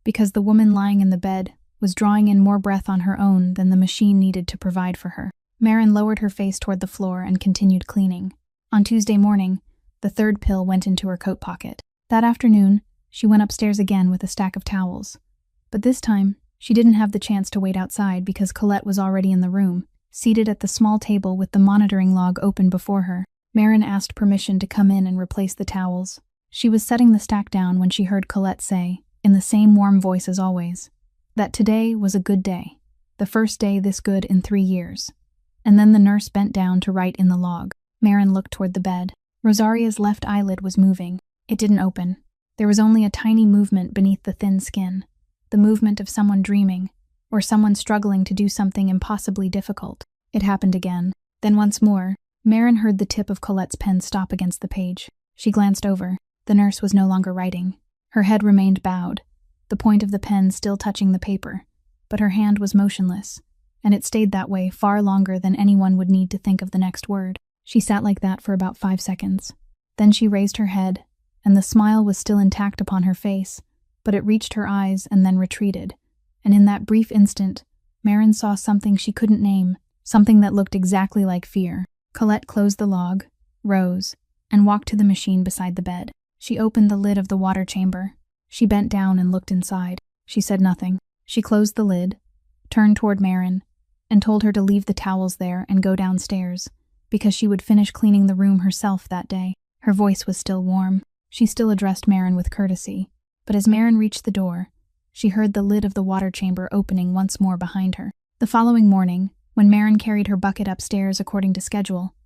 because the woman lying in the bed was drawing in more breath on her own than the machine needed to provide for her. Marin lowered her face toward the floor and continued cleaning. On Tuesday morning, the third pill went into her coat pocket. That afternoon, she went upstairs again with a stack of towels. But this time, she didn't have the chance to wait outside because Colette was already in the room, seated at the small table with the monitoring log open before her. Marin asked permission to come in and replace the towels. She was setting the stack down when she heard Colette say, in the same warm voice as always, that today was a good day, the first day this good in 3 years. And then the nurse bent down to write in the log. Marin looked toward the bed. Rosaria's left eyelid was moving. It didn't open. There was only a tiny movement beneath the thin skin, the movement of someone dreaming, or someone struggling to do something impossibly difficult. It happened again. Then once more, Marin heard the tip of Colette's pen stop against the page. She glanced over. The nurse was no longer writing. Her head remained bowed, the point of the pen still touching the paper, but her hand was motionless, and it stayed that way far longer than anyone would need to think of the next word. She sat like that for about 5 seconds. Then she raised her head, and the smile was still intact upon her face, but it reached her eyes and then retreated, and in that brief instant, Marin saw something she couldn't name, something that looked exactly like fear. Colette closed the log, rose, and walked to the machine beside the bed. She opened the lid of the water chamber. She bent down and looked inside. She said nothing. She closed the lid, turned toward Marin, and told her to leave the towels there and go downstairs, because she would finish cleaning the room herself that day. Her voice was still warm. She still addressed Marin with courtesy, but as Marin reached the door, she heard the lid of the water chamber opening once more behind her. The following morning, when Marin carried her bucket upstairs according to schedule,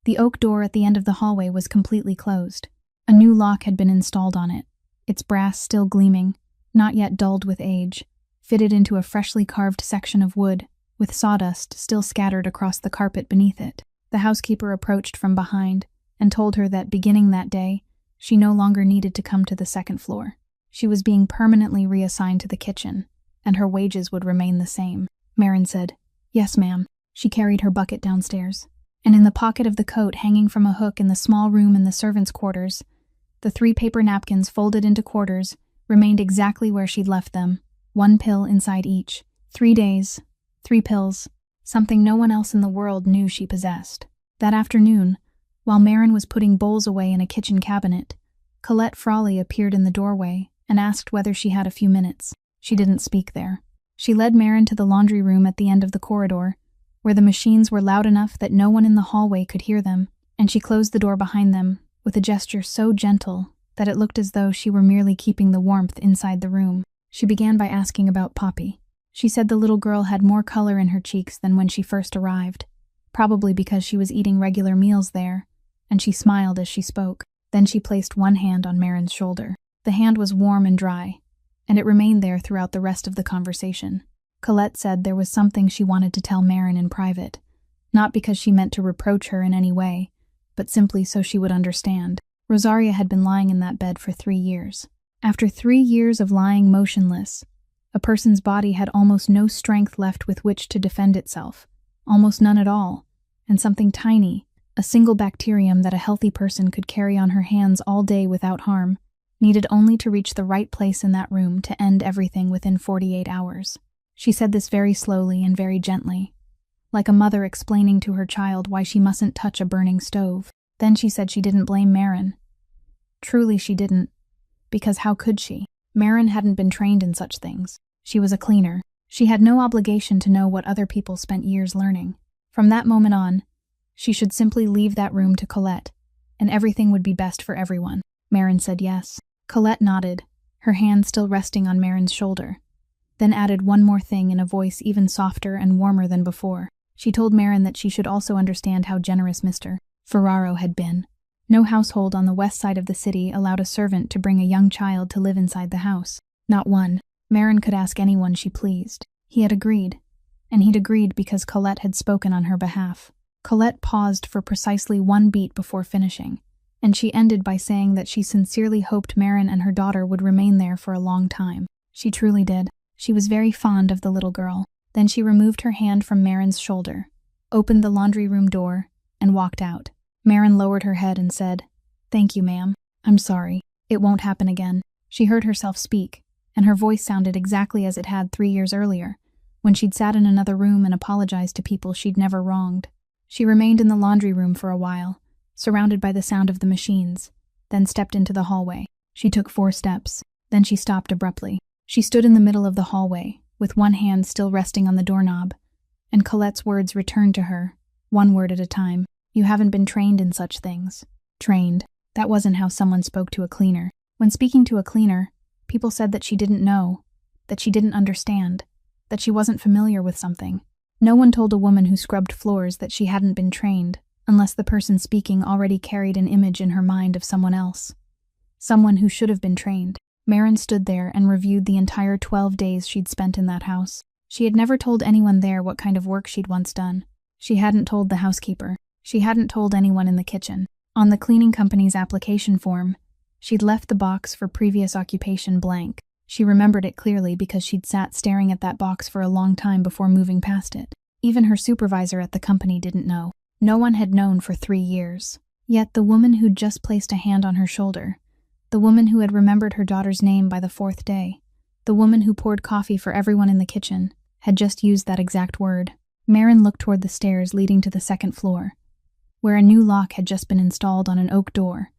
the oak door at the end of the hallway was completely closed. A new lock had been installed on it, its brass still gleaming, not yet dulled with age, fitted into a freshly carved section of wood, with sawdust still scattered across the carpet beneath it. The housekeeper approached from behind and told her that beginning that day, she no longer needed to come to the second floor. She was being permanently reassigned to the kitchen, and her wages would remain the same. Marin said, "Yes, ma'am." She carried her bucket downstairs, and in the pocket of the coat hanging from a hook in the small room in the servants' quarters, the 3 paper napkins folded into quarters remained exactly where she'd left them, 1 pill inside each. 3 days, 3 pills, something no one else in the world knew she possessed. That afternoon, while Marin was putting bowls away in a kitchen cabinet, Colette Frawley appeared in the doorway and asked whether she had a few minutes. She didn't speak there. She led Marin to the laundry room at the end of the corridor, where the machines were loud enough that no one in the hallway could hear them, and she closed the door behind them with a gesture so gentle that it looked as though she were merely keeping the warmth inside the room. She began by asking about Poppy. She said the little girl had more color in her cheeks than when she first arrived, probably because she was eating regular meals there, and she smiled as she spoke. Then she placed one hand on Marin's shoulder. The hand was warm and dry, and it remained there throughout the rest of the conversation. Colette said there was something she wanted to tell Marin in private, not because she meant to reproach her in any way, but simply so she would understand. Rosaria had been lying in that bed for 3 years. After 3 years of lying motionless, a person's body had almost no strength left with which to defend itself, almost none at all, and something tiny, a single bacterium that a healthy person could carry on her hands all day without harm, needed only to reach the right place in that room to end everything within 48 hours. She said this very slowly and very gently, like a mother explaining to her child why she mustn't touch a burning stove. Then she said she didn't blame Marin. Truly she didn't, because how could she? Marin hadn't been trained in such things. She was a cleaner. She had no obligation to know what other people spent years learning. From that moment on, she should simply leave that room to Colette, and everything would be best for everyone. Marin said yes. Colette nodded, her hand still resting on Marin's shoulder, then added one more thing in a voice even softer and warmer than before. She told Marin that she should also understand how generous Mr. Ferraro had been. No household on the west side of the city allowed a servant to bring a young child to live inside the house. Not one. Marin could ask anyone she pleased. He had agreed. And he'd agreed because Colette had spoken on her behalf. Colette paused for precisely 1 beat before finishing, and she ended by saying that she sincerely hoped Marin and her daughter would remain there for a long time. She truly did. She was very fond of the little girl. Then she removed her hand from Marin's shoulder, opened the laundry room door, and walked out. Marin lowered her head and said, "Thank you, ma'am. I'm sorry. It won't happen again." She heard herself speak, and her voice sounded exactly as it had 3 years earlier, when she'd sat in another room and apologized to people she'd never wronged. She remained in the laundry room for a while, surrounded by the sound of the machines, then stepped into the hallway. She took 4 steps, then she stopped abruptly. She stood in the middle of the hallway, with one hand still resting on the doorknob, and Colette's words returned to her, one word at a time. "You haven't been trained in such things." Trained. That wasn't how someone spoke to a cleaner. When speaking to a cleaner, people said that she didn't know, that she didn't understand, that she wasn't familiar with something. No one told a woman who scrubbed floors that she hadn't been trained, unless the person speaking already carried an image in her mind of someone else. Someone who should have been trained. Marin stood there and reviewed the entire 12 days she'd spent in that house. She had never told anyone there what kind of work she'd once done. She hadn't told the housekeeper. She hadn't told anyone in the kitchen. On the cleaning company's application form, she'd left the box for previous occupation blank. She remembered it clearly because she'd sat staring at that box for a long time before moving past it. Even her supervisor at the company didn't know. No one had known for 3 years. Yet the woman who'd just placed a hand on her shoulder, the woman who had remembered her daughter's name by the 4th day, the woman who poured coffee for everyone in the kitchen, had just used that exact word. Marin looked toward the stairs leading to the 2nd floor, where a new lock had just been installed on an oak door,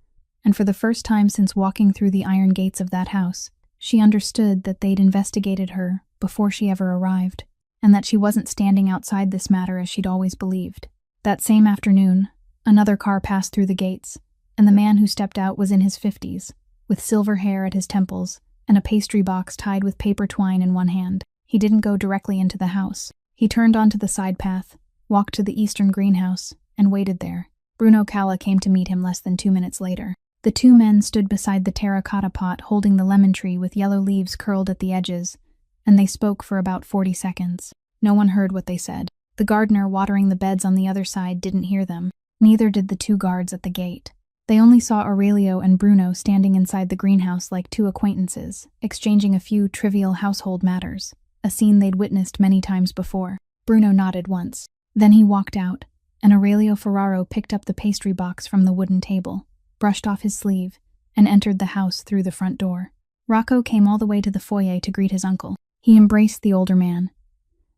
and for the first time since walking through the iron gates of that house, she understood that they'd investigated her before she ever arrived, and that she wasn't standing outside this matter as she'd always believed. That same afternoon, another car passed through the gates, and the man who stepped out was in his 50s, with silver hair at his temples and a pastry box tied with paper twine in one hand. He didn't go directly into the house. He turned onto the side path, walked to the eastern greenhouse, and waited there. Bruno Calla came to meet him less than 2 minutes later. The 2 men stood beside the terracotta pot holding the lemon tree with yellow leaves curled at the edges, and they spoke for about 40 seconds. No one heard what they said. The gardener watering the beds on the other side didn't hear them. Neither did the 2 guards at the gate. They only saw Aurelio and Bruno standing inside the greenhouse like 2 acquaintances, exchanging a few trivial household matters, a scene they'd witnessed many times before. Bruno nodded once. Then he walked out, and Aurelio Ferraro picked up the pastry box from the wooden table, brushed off his sleeve, and entered the house through the front door. Rocco came all the way to the foyer to greet his uncle. He embraced the older man,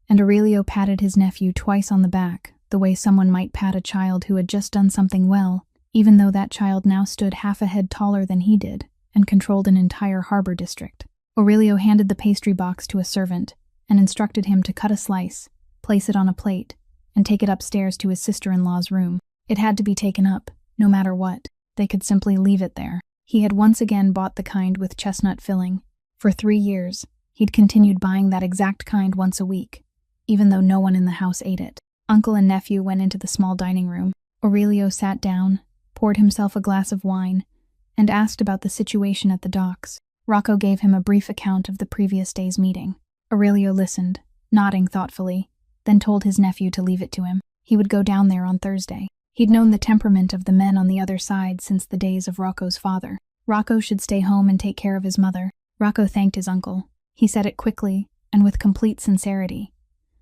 and Aurelio patted his nephew twice on the back, the way someone might pat a child who had just done something well, even though that child now stood half a head taller than he did and controlled an entire harbor district. Aurelio handed the pastry box to a servant and instructed him to cut a slice, place it on a plate, and take it upstairs to his sister-in-law's room. It had to be taken up, no matter what. They could simply leave it there. He had once again bought the kind with chestnut filling. For 3 years, he'd continued buying that exact kind once a week, even though no one in the house ate it. Uncle and nephew went into the small dining room. Aurelio sat down, poured himself a glass of wine, and asked about the situation at the docks. Rocco gave him a brief account of the previous day's meeting. Aurelio listened, nodding thoughtfully, then told his nephew to leave it to him. He would go down there on Thursday. He'd known the temperament of the men on the other side since the days of Rocco's father. Rocco should stay home and take care of his mother. Rocco thanked his uncle. He said it quickly and with complete sincerity,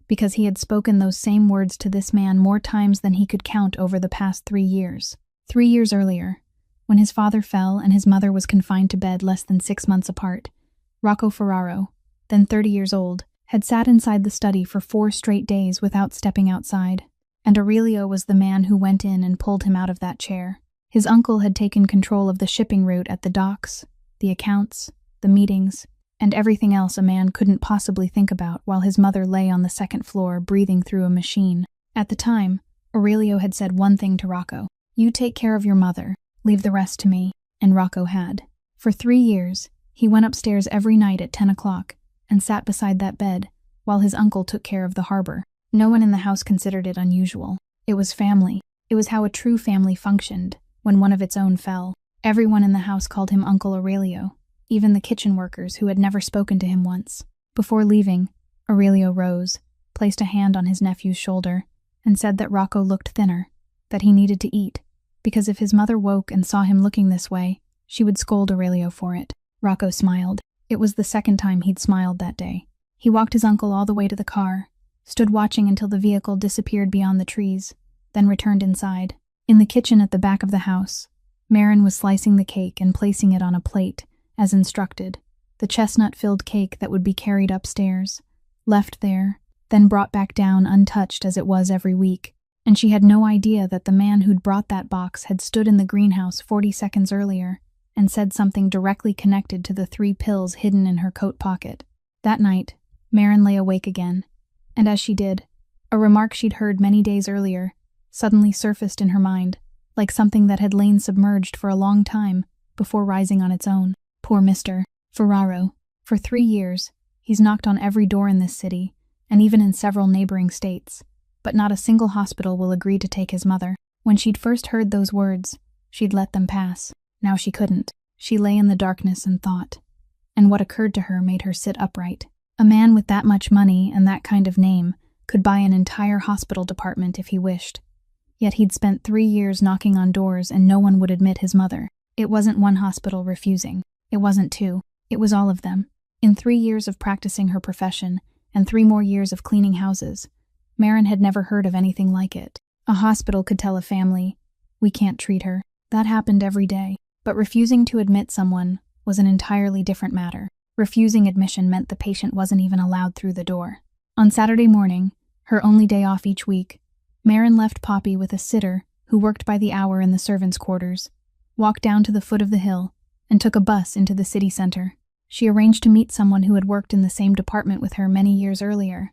because he had spoken those same words to this man more times than he could count over the past 3 years. 3 years earlier, when his father fell and his mother was confined to bed less than 6 months apart, Rocco Ferraro, then 30 years old, had sat inside the study for 4 straight days without stepping outside, and Aurelio was the man who went in and pulled him out of that chair. His uncle had taken control of the shipping route at the docks, the accounts, the meetings, and everything else a man couldn't possibly think about while his mother lay on the 2nd floor breathing through a machine. At the time, Aurelio had said one thing to Rocco: "You take care of your mother, leave the rest to me," and Rocco had. For 3 years, he went upstairs every night at 10 o'clock and sat beside that bed while his uncle took care of the harbor. No one in the house considered it unusual. It was family. It was how a true family functioned, when one of its own fell. Everyone in the house called him Uncle Aurelio, even the kitchen workers who had never spoken to him once. Before leaving, Aurelio rose, placed a hand on his nephew's shoulder, and said that Rocco looked thinner, that he needed to eat, because if his mother woke and saw him looking this way, she would scold Aurelio for it. Rocco smiled. It was the second time he'd smiled that day. He walked his uncle all the way to the car, stood watching until the vehicle disappeared beyond the trees, then returned inside. In the kitchen at the back of the house, Marin was slicing the cake and placing it on a plate, as instructed, the chestnut-filled cake that would be carried upstairs, left there, then brought back down untouched as it was every week, and she had no idea that the man who'd brought that box had stood in the greenhouse 40 seconds earlier and said something directly connected to the 3 pills hidden in her coat pocket. That night, Marin lay awake again, and as she did, a remark she'd heard many days earlier suddenly surfaced in her mind, like something that had lain submerged for a long time before rising on its own. Poor Mr. Ferraro. For 3 years, he's knocked on every door in this city, and even in several neighboring states, but not a single hospital will agree to take his mother. When she'd first heard those words, she'd let them pass. Now she couldn't. She lay in the darkness and thought, and what occurred to her made her sit upright. A man with that much money and that kind of name could buy an entire hospital department if he wished. Yet he'd spent 3 years knocking on doors and no one would admit his mother. It wasn't one hospital refusing. It wasn't 2. It was all of them. In 3 years of practicing her profession and 3 more years of cleaning houses, Marin had never heard of anything like it. A hospital could tell a family, "We can't treat her." That happened every day. But refusing to admit someone was an entirely different matter. Refusing admission meant the patient wasn't even allowed through the door. On Saturday morning, her only day off each week, Marin left Poppy with a sitter who worked by the hour in the servants' quarters, walked down to the foot of the hill, and took a bus into the city center. She arranged to meet someone who had worked in the same department with her many years earlier,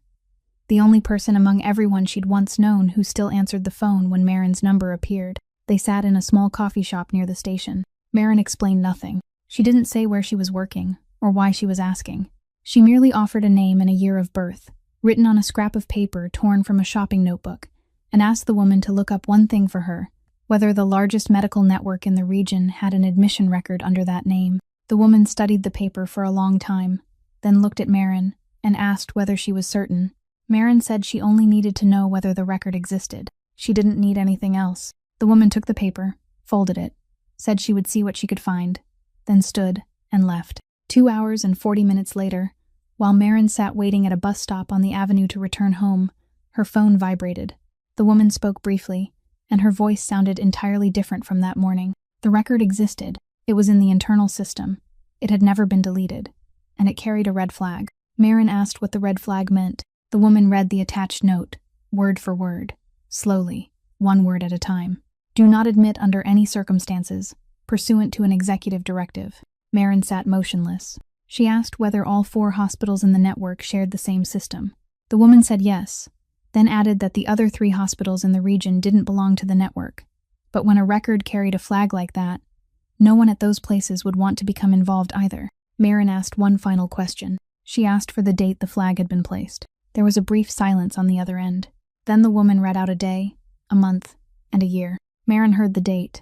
the only person among everyone she'd once known who still answered the phone when Marin's number appeared. They sat in a small coffee shop near the station. Marin explained nothing. She didn't say where she was working, or why she was asking. She merely offered a name and a year of birth, written on a scrap of paper torn from a shopping notebook, and asked the woman to look up one thing for her, whether the largest medical network in the region had an admission record under that name. The woman studied the paper for a long time, then looked at Marin and asked whether she was certain. Marin said she only needed to know whether the record existed. She didn't need anything else. The woman took the paper, folded it, said she would see what she could find, then stood and left. 2 hours and 40 minutes later, while Marin sat waiting at a bus stop on the avenue to return home, her phone vibrated. The woman spoke briefly, and her voice sounded entirely different from that morning. The record existed. It was in the internal system. It had never been deleted, and it carried a red flag. Marin asked what the red flag meant. The woman read the attached note, word for word, slowly, 1 word at a time. "Do not admit under any circumstances, pursuant to an executive directive." Marin sat motionless. She asked whether all 4 hospitals in the network shared the same system. The woman said yes, then added that the other 3 hospitals in the region didn't belong to the network. But when a record carried a flag like that, no one at those places would want to become involved either. Marin asked one final question. She asked for the date the flag had been placed. There was a brief silence on the other end. Then the woman read out a day, a month, and a year. Marin heard the date,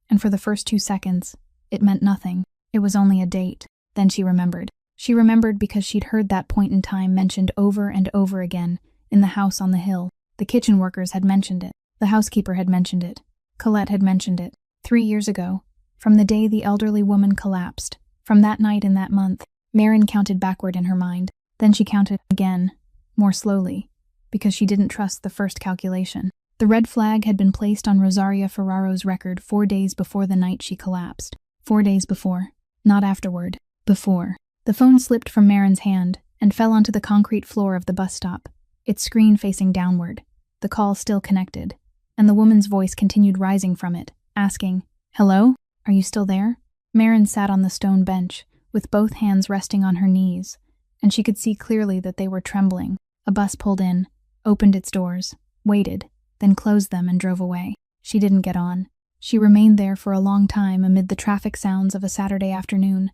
and for the first 2 seconds, it meant nothing. It was only a date. Then she remembered. She remembered because she'd heard that point in time mentioned over and over again in the house on the hill. The kitchen workers had mentioned it. The housekeeper had mentioned it. Colette had mentioned it. 3 years ago, from the day the elderly woman collapsed, from that night in that month, Marin counted backward in her mind. Then she counted again, more slowly, because she didn't trust the first calculation. The red flag had been placed on Rosaria Ferraro's record 4 days before the night she collapsed. 4 days before. Not afterward. Before. The phone slipped from Marin's hand and fell onto the concrete floor of the bus stop, its screen facing downward, the call still connected, and the woman's voice continued rising from it, asking, "Hello? Are you still there?" Marin sat on the stone bench, with both hands resting on her knees, and she could see clearly that they were trembling. A bus pulled in, opened its doors, waited, then closed them and drove away. She didn't get on. She remained there for a long time amid the traffic sounds of a Saturday afternoon,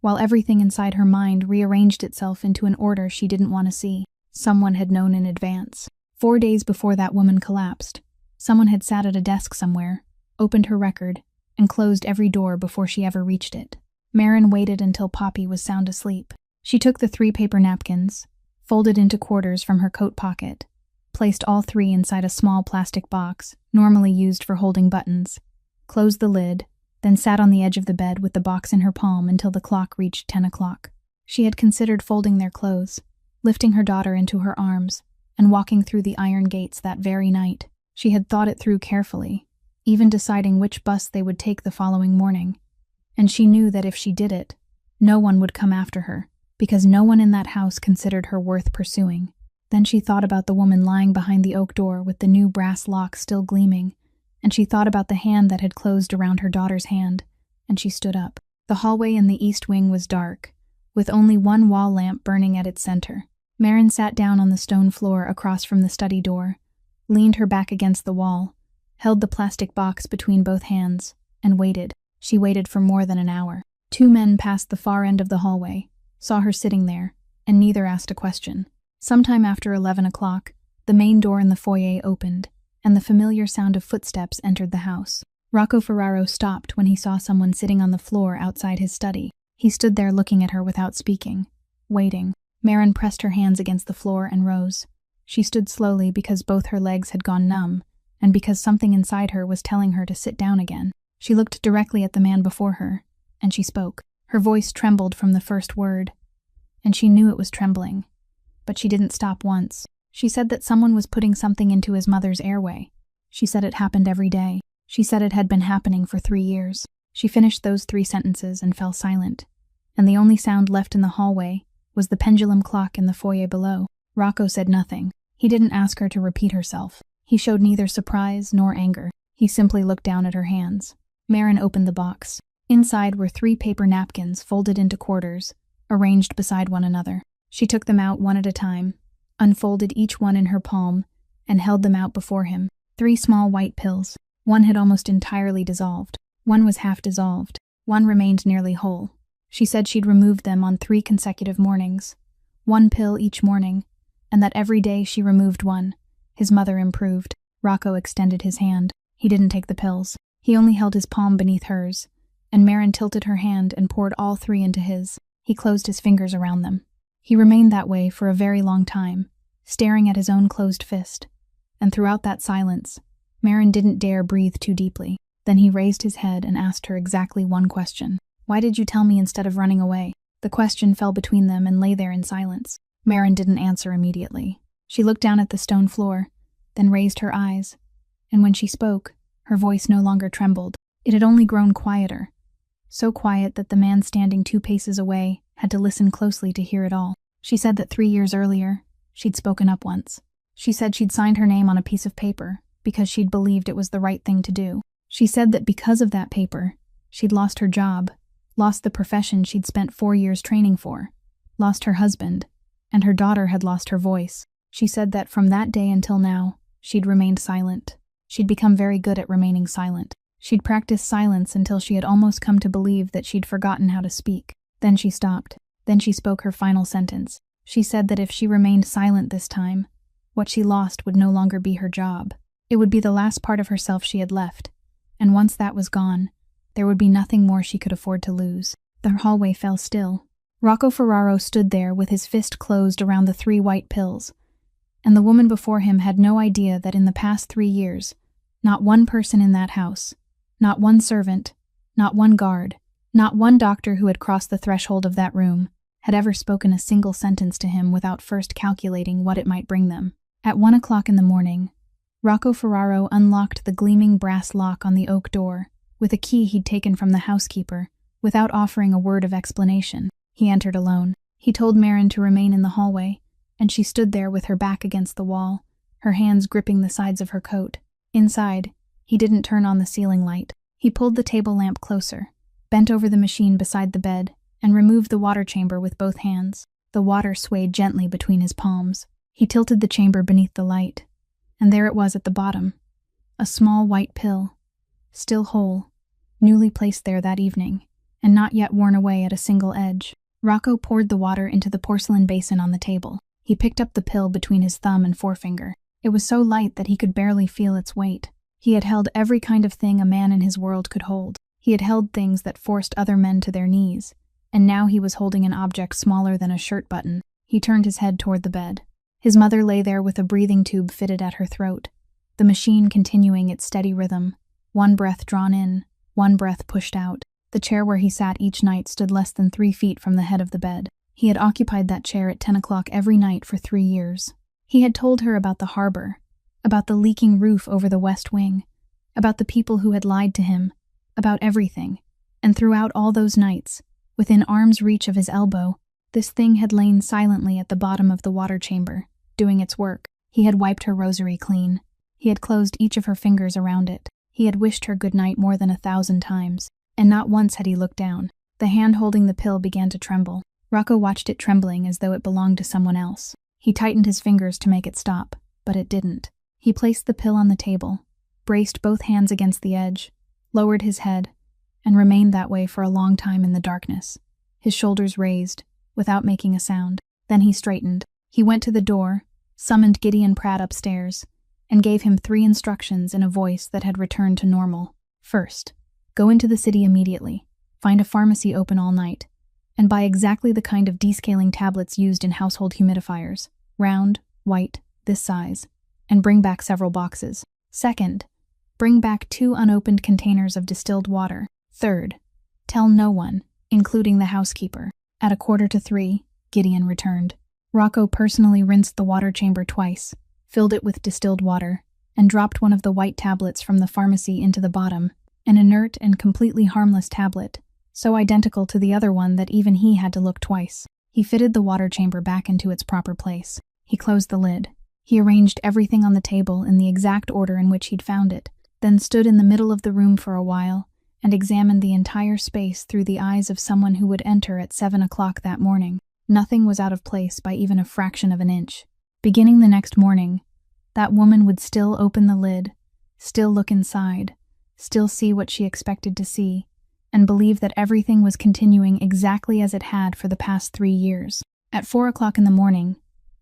while everything inside her mind rearranged itself into an order she didn't want to see. Someone had known in advance. 4 days before that woman collapsed, someone had sat at a desk somewhere, opened her record, and closed every door before she ever reached it. Marin waited until Poppy was sound asleep. She took the 3 paper napkins, folded into quarters from her coat pocket, placed all 3 inside a small plastic box, normally used for holding buttons, closed the lid, then sat on the edge of the bed with the box in her palm until the clock reached 10 o'clock. She had considered folding their clothes, lifting her daughter into her arms, and walking through the iron gates that very night. She had thought it through carefully, even deciding which bus they would take the following morning. And she knew that if she did it, no one would come after her, because no one in that house considered her worth pursuing. Then she thought about the woman lying behind the oak door with the new brass lock still gleaming, and she thought about the hand that had closed around her daughter's hand, and she stood up. The hallway in the east wing was dark, with only one wall lamp burning at its center. Marin sat down on the stone floor across from the study door, leaned her back against the wall, held the plastic box between both hands, and waited. She waited for more than an hour. 2 men passed the far end of the hallway, saw her sitting there, and neither asked a question. Sometime after 11 o'clock, the main door in the foyer opened, and the familiar sound of footsteps entered the house. Rocco Ferraro stopped when he saw someone sitting on the floor outside his study. He stood there looking at her without speaking, waiting. Marin pressed her hands against the floor and rose. She stood slowly because both her legs had gone numb, and because something inside her was telling her to sit down again. She looked directly at the man before her, and she spoke. Her voice trembled from the first word, and she knew it was trembling. But she didn't stop once. She said that someone was putting something into his mother's airway. She said it happened every day. She said it had been happening for 3 years. She finished those 3 sentences and fell silent, and the only sound left in the hallway was the pendulum clock in the foyer below. Rocco said nothing. He didn't ask her to repeat herself. He showed neither surprise nor anger. He simply looked down at her hands. Marin opened the box. Inside were 3 paper napkins folded into quarters, arranged beside one another. She took them out one at a time, unfolded each one in her palm, and held them out before him. 3 small white pills. One had almost entirely dissolved. One was half dissolved. One remained nearly whole. She said she'd removed them on 3 consecutive mornings, 1 pill each morning, and that every day she removed one, his mother improved. Rocco extended his hand. He didn't take the pills. He only held his palm beneath hers, and Marin tilted her hand and poured all 3 into his. He closed his fingers around them. He remained that way for a very long time, staring at his own closed fist, and throughout that silence, Marin didn't dare breathe too deeply. Then he raised his head and asked her exactly one question. "Why did you tell me instead of running away?" The question fell between them and lay there in silence. Marin didn't answer immediately. She looked down at the stone floor, then raised her eyes, and when she spoke, her voice no longer trembled. It had only grown quieter, so quiet that the man standing 2 paces away had to listen closely to hear it all. She said that 3 years earlier, she'd spoken up once. She said she'd signed her name on a piece of paper because she'd believed it was the right thing to do. She said that because of that paper, she'd lost her job, lost the profession she'd spent 4 years training for, lost her husband, and her daughter had lost her voice. She said that from that day until now, she'd remained silent. She'd become very good at remaining silent. She'd practiced silence until she had almost come to believe that she'd forgotten how to speak. Then she stopped. Then she spoke her final sentence. She said that if she remained silent this time, what she lost would no longer be her job. It would be the last part of herself she had left, and once that was gone, there would be nothing more she could afford to lose. The hallway fell still. Rocco Ferraro stood there with his fist closed around the 3 white pills, and the woman before him had no idea that in the past 3 years, not one person in that house, not one servant, not one guard, not one doctor who had crossed the threshold of that room, had ever spoken a single sentence to him without first calculating what it might bring them. At 1 o'clock in the morning, Rocco Ferraro unlocked the gleaming brass lock on the oak door with a key he'd taken from the housekeeper, without offering a word of explanation. He entered alone. He told Marin to remain in the hallway, and she stood there with her back against the wall, her hands gripping the sides of her coat. Inside, he didn't turn on the ceiling light. He pulled the table lamp closer, bent over the machine beside the bed, and removed the water chamber with both hands. The water swayed gently between his palms. He tilted the chamber beneath the light, and there it was at the bottom, a small white pill, still whole, newly placed there that evening, and not yet worn away at a single edge. Rocco poured the water into the porcelain basin on the table. He picked up the pill between his thumb and forefinger. It was so light that he could barely feel its weight. He had held every kind of thing a man in his world could hold. He had held things that forced other men to their knees, and now he was holding an object smaller than a shirt button. He turned his head toward the bed. His mother lay there with a breathing tube fitted at her throat, the machine continuing its steady rhythm, one breath drawn in, one breath pushed out. The chair where he sat each night stood less than 3 feet from the head of the bed. He had occupied that chair at 10 o'clock every night for 3 years. He had told her about the harbor, about the leaking roof over the West Wing, about the people who had lied to him, about everything. And throughout all those nights, within arm's reach of his elbow, this thing had lain silently at the bottom of the water chamber, doing its work. He had wiped her rosary clean. He had closed each of her fingers around it. He had wished her good night more than 1,000 times, and not once had he looked down. The hand holding the pill began to tremble. Rocco watched it trembling as though it belonged to someone else. He tightened his fingers to make it stop, but it didn't. He placed the pill on the table, braced both hands against the edge, lowered his head, and remained that way for a long time in the darkness, his shoulders raised, without making a sound. Then he straightened. He went to the door, summoned Gideon Pratt upstairs, and gave him 3 instructions in a voice that had returned to normal. First, go into the city immediately, find a pharmacy open all night, and buy exactly the kind of descaling tablets used in household humidifiers, round, white, this size, and bring back several boxes. Second, bring back 2 unopened containers of distilled water. Third, tell no one, including the housekeeper. At 2:45, Gideon returned. Rocco personally rinsed the water chamber twice, filled it with distilled water, and dropped one of the white tablets from the pharmacy into the bottom, an inert and completely harmless tablet, so identical to the other one that even he had to look twice. He fitted the water chamber back into its proper place. He closed the lid. He arranged everything on the table in the exact order in which he'd found it, then stood in the middle of the room for a while and examined the entire space through the eyes of someone who would enter at 7 o'clock that morning. Nothing was out of place by even a fraction of an inch. Beginning the next morning, that woman would still open the lid, still look inside, still see what she expected to see, and believe that everything was continuing exactly as it had for the past 3 years. At 4 o'clock in the morning,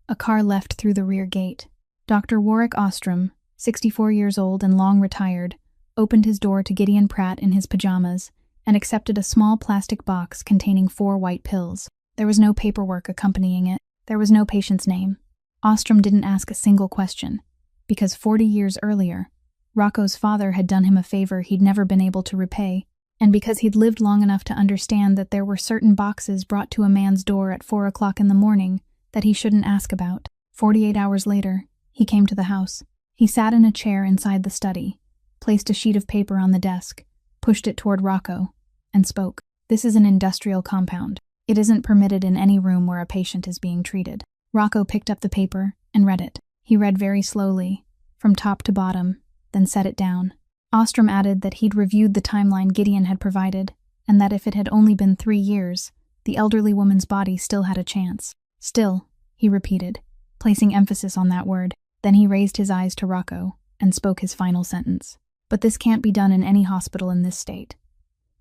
a car left through the rear gate. Dr. Warwick Ostrom, 64 years old and long retired, opened his door to Gideon Pratt in his pajamas and accepted a small plastic box containing 4 white pills. There was no paperwork accompanying it. There was no patient's name. Ostrom didn't ask a single question, because 40 years earlier, Rocco's father had done him a favor he'd never been able to repay, and because he'd lived long enough to understand that there were certain boxes brought to a man's door at 4 o'clock in the morning that he shouldn't ask about. 48 hours later, he came to the house. He sat in a chair inside the study, placed a sheet of paper on the desk, pushed it toward Rocco, and spoke. This is an industrial compound. It isn't permitted in any room where a patient is being treated. Rocco picked up the paper and read it. He read very slowly, from top to bottom, then set it down. Ostrom added that he'd reviewed the timeline Gideon had provided, and that if it had only been 3 years, the elderly woman's body still had a chance. Still, he repeated, placing emphasis on that word. Then he raised his eyes to Rocco and spoke his final sentence. But this can't be done in any hospital in this state.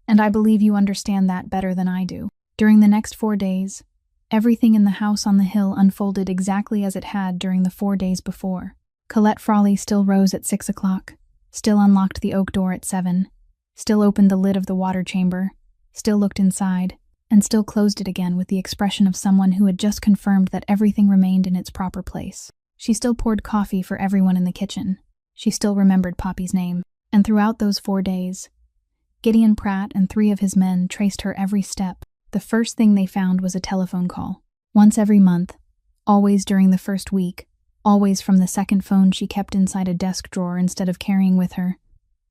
And I believe you understand that better than I do. During the next 4 days, everything in the house on the hill unfolded exactly as it had during the 4 days before. Colette Frawley still rose at 6 o'clock, still unlocked the oak door at 7, still opened the lid of the water chamber, still looked inside, and still closed it again with the expression of someone who had just confirmed that everything remained in its proper place. She still poured coffee for everyone in the kitchen. She still remembered Poppy's name. And throughout those 4 days, Gideon Pratt and 3 of his men traced her every step. The first thing they found was a telephone call. Once every month, always during the first week, always from the second phone she kept inside a desk drawer instead of carrying with her.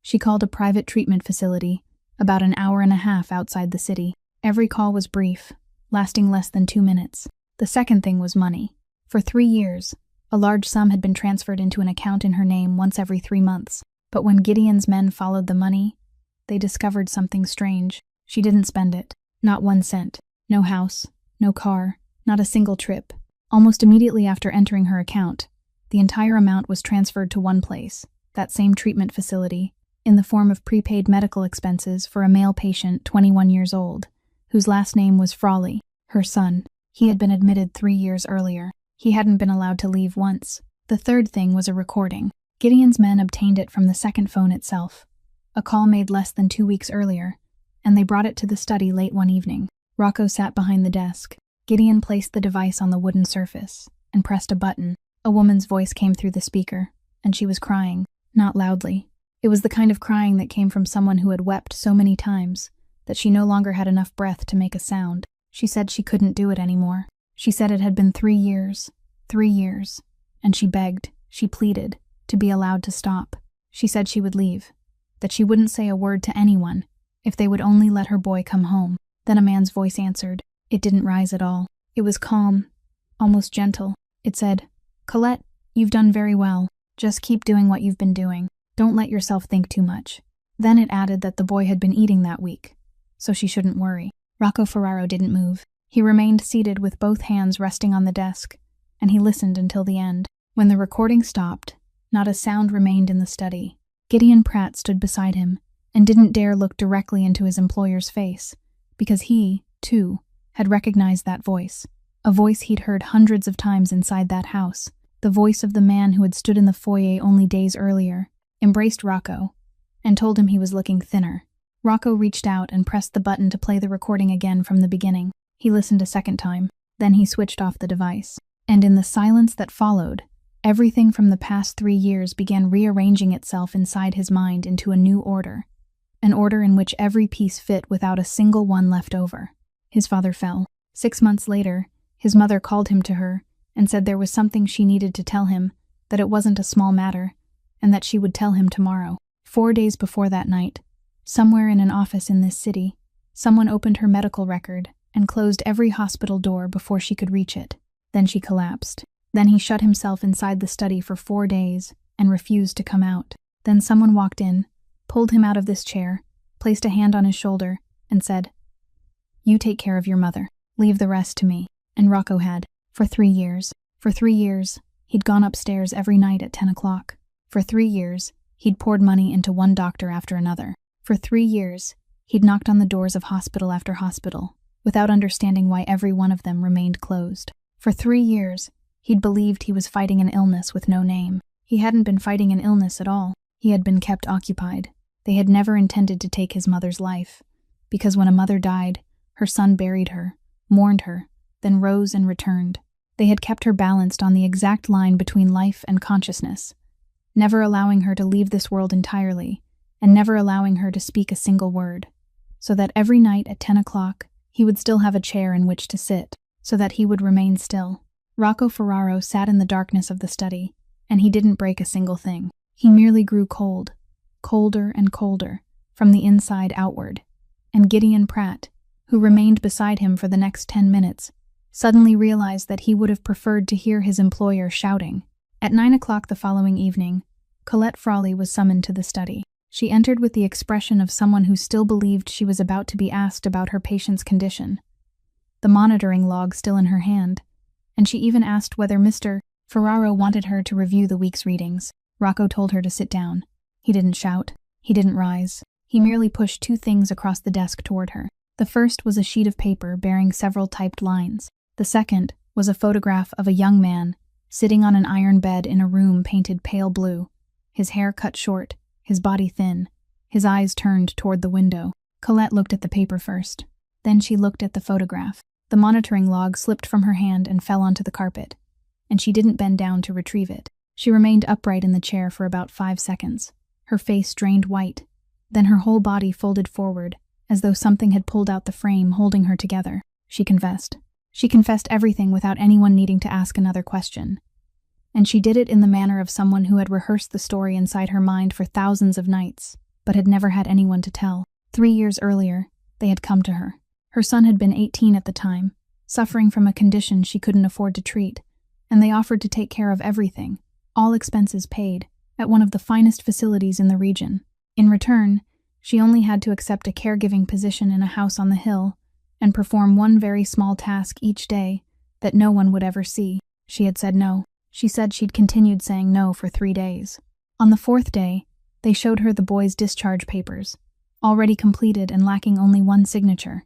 She called a private treatment facility, about an hour and a half outside the city. Every call was brief, lasting less than 2 minutes. The second thing was money. For 3 years, a large sum had been transferred into an account in her name once every 3 months. But when Gideon's men followed the money, they discovered something strange. She didn't spend it. Not 1 cent. No house, no car, not a single trip. Almost immediately after entering her account, the entire amount was transferred to one place, that same treatment facility, in the form of prepaid medical expenses for a male patient 21 years old, whose last name was Frawley, her son. He had been admitted 3 years earlier. He hadn't been allowed to leave once. The third thing was a recording. Gideon's men obtained it from the second phone itself, a call made less than 2 weeks earlier, and they brought it to the study late one evening. Rocco sat behind the desk. Gideon placed the device on the wooden surface and pressed a button. A woman's voice came through the speaker, and she was crying, not loudly. It was the kind of crying that came from someone who had wept so many times that she no longer had enough breath to make a sound. She said she couldn't do it anymore. She said it had been 3 years, and she begged, she pleaded, to be allowed to stop. She said she would leave, that she wouldn't say a word to anyone if they would only let her boy come home. Then a man's voice answered. It didn't rise at all. It was calm, almost gentle. It said, "Colette, you've done very well. Just keep doing what you've been doing. Don't let yourself think too much." Then it added that the boy had been eating that week, so she shouldn't worry. Rocco Ferraro didn't move. He remained seated with both hands resting on the desk, and he listened until the end. When the recording stopped, not a sound remained in the study. Gideon Pratt stood beside him and didn't dare look directly into his employer's face, because he, too, had recognized that voice, a voice he'd heard hundreds of times inside that house, the voice of the man who had stood in the foyer only days earlier, embraced Rocco, and told him he was looking thinner. Rocco reached out and pressed the button to play the recording again from the beginning. He listened a second time, then he switched off the device. And in the silence that followed, everything from the past 3 years began rearranging itself inside his mind into a new order, an order in which every piece fit without a single one left over. His father fell. 6 months later, his mother called him to her and said there was something she needed to tell him, that it wasn't a small matter, and that she would tell him tomorrow. 4 days before that night, somewhere in an office in this city, someone opened her medical record and closed every hospital door before she could reach it. Then she collapsed. Then he shut himself inside the study for 4 days and refused to come out. Then someone walked in, pulled him out of this chair, placed a hand on his shoulder, and said, "You take care of your mother. Leave the rest to me." And Rocco had, for 3 years. For 3 years, he'd gone upstairs every night at 10 o'clock. For 3 years, he'd poured money into one doctor after another. For 3 years, he'd knocked on the doors of hospital after hospital, without understanding why every one of them remained closed. For 3 years, he'd believed he was fighting an illness with no name. He hadn't been fighting an illness at all. He had been kept occupied. They had never intended to take his mother's life, because when a mother died, her son buried her, mourned her, then rose and returned. They had kept her balanced on the exact line between life and consciousness, never allowing her to leave this world entirely, and never allowing her to speak a single word, so that every night at 10 o'clock, he would still have a chair in which to sit, so that he would remain still. Rocco Ferraro sat in the darkness of the study, and he didn't break a single thing. He merely grew cold, colder and colder, from the inside outward. And Gideon Pratt, who remained beside him for the next 10 minutes, suddenly realized that he would have preferred to hear his employer shouting. At 9 o'clock the following evening, Colette Frawley was summoned to the study. She entered with the expression of someone who still believed she was about to be asked about her patient's condition, the monitoring log still in her hand, and she even asked whether Mr. Ferraro wanted her to review the week's readings. Rocco told her to sit down. He didn't shout. He didn't rise. He merely pushed 2 things across the desk toward her. The first was a sheet of paper bearing several typed lines. The second was a photograph of a young man sitting on an iron bed in a room painted pale blue, his hair cut short, his body thin, his eyes turned toward the window. Colette looked at the paper first. Then she looked at the photograph. The monitoring log slipped from her hand and fell onto the carpet, and she didn't bend down to retrieve it. She remained upright in the chair for about 5 seconds, her face drained white, then her whole body folded forward, as though something had pulled out the frame holding her together. She confessed. She confessed everything without anyone needing to ask another question. And she did it in the manner of someone who had rehearsed the story inside her mind for thousands of nights, but had never had anyone to tell. 3 years earlier, they had come to her. Her son had been 18 at the time, suffering from a condition she couldn't afford to treat, and they offered to take care of everything, all expenses paid, at one of the finest facilities in the region. In return, she only had to accept a caregiving position in a house on the hill and perform one very small task each day that no one would ever see. She had said no. She said she'd continued saying no for 3 days. On the 4th day, they showed her the boy's discharge papers, already completed and lacking only 1 signature,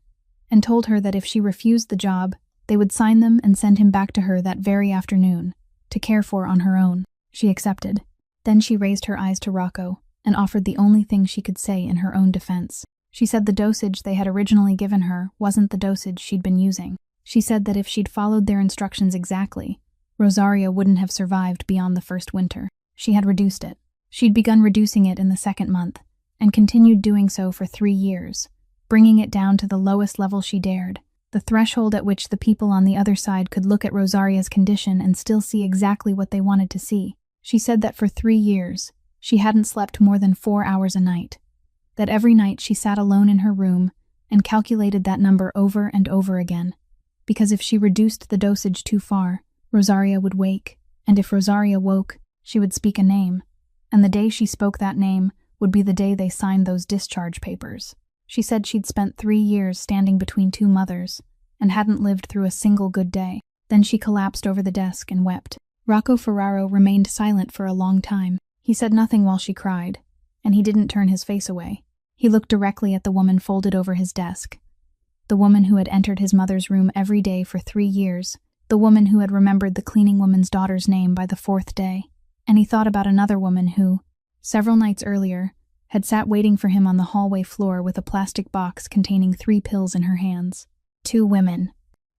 and told her that if she refused the job, they would sign them and send him back to her that very afternoon, to care for on her own. She accepted. Then she raised her eyes to Rocco and offered the only thing she could say in her own defense. She said the dosage they had originally given her wasn't the dosage she'd been using. She said that if she'd followed their instructions exactly, Rosaria wouldn't have survived beyond the first winter. She had reduced it. She'd begun reducing it in the second month, and continued doing so for 3 years, bringing it down to the lowest level she dared, the threshold at which the people on the other side could look at Rosaria's condition and still see exactly what they wanted to see. She said that for 3 years, she hadn't slept more than 4 hours a night, that every night she sat alone in her room and calculated that number over and over again, because if she reduced the dosage too far, Rosaria would wake, and if Rosaria woke, she would speak a name, and the day she spoke that name would be the day they signed those discharge papers. She said she'd spent 3 years standing between 2 mothers and hadn't lived through a single good day. Then she collapsed over the desk and wept. Rocco Ferraro remained silent for a long time. He said nothing while she cried, and he didn't turn his face away. He looked directly at the woman folded over his desk, the woman who had entered his mother's room every day for 3 years, the woman who had remembered the cleaning woman's daughter's name by the 4th day, and he thought about another woman who, several nights earlier, had sat waiting for him on the hallway floor with a plastic box containing 3 pills in her hands. 2 women.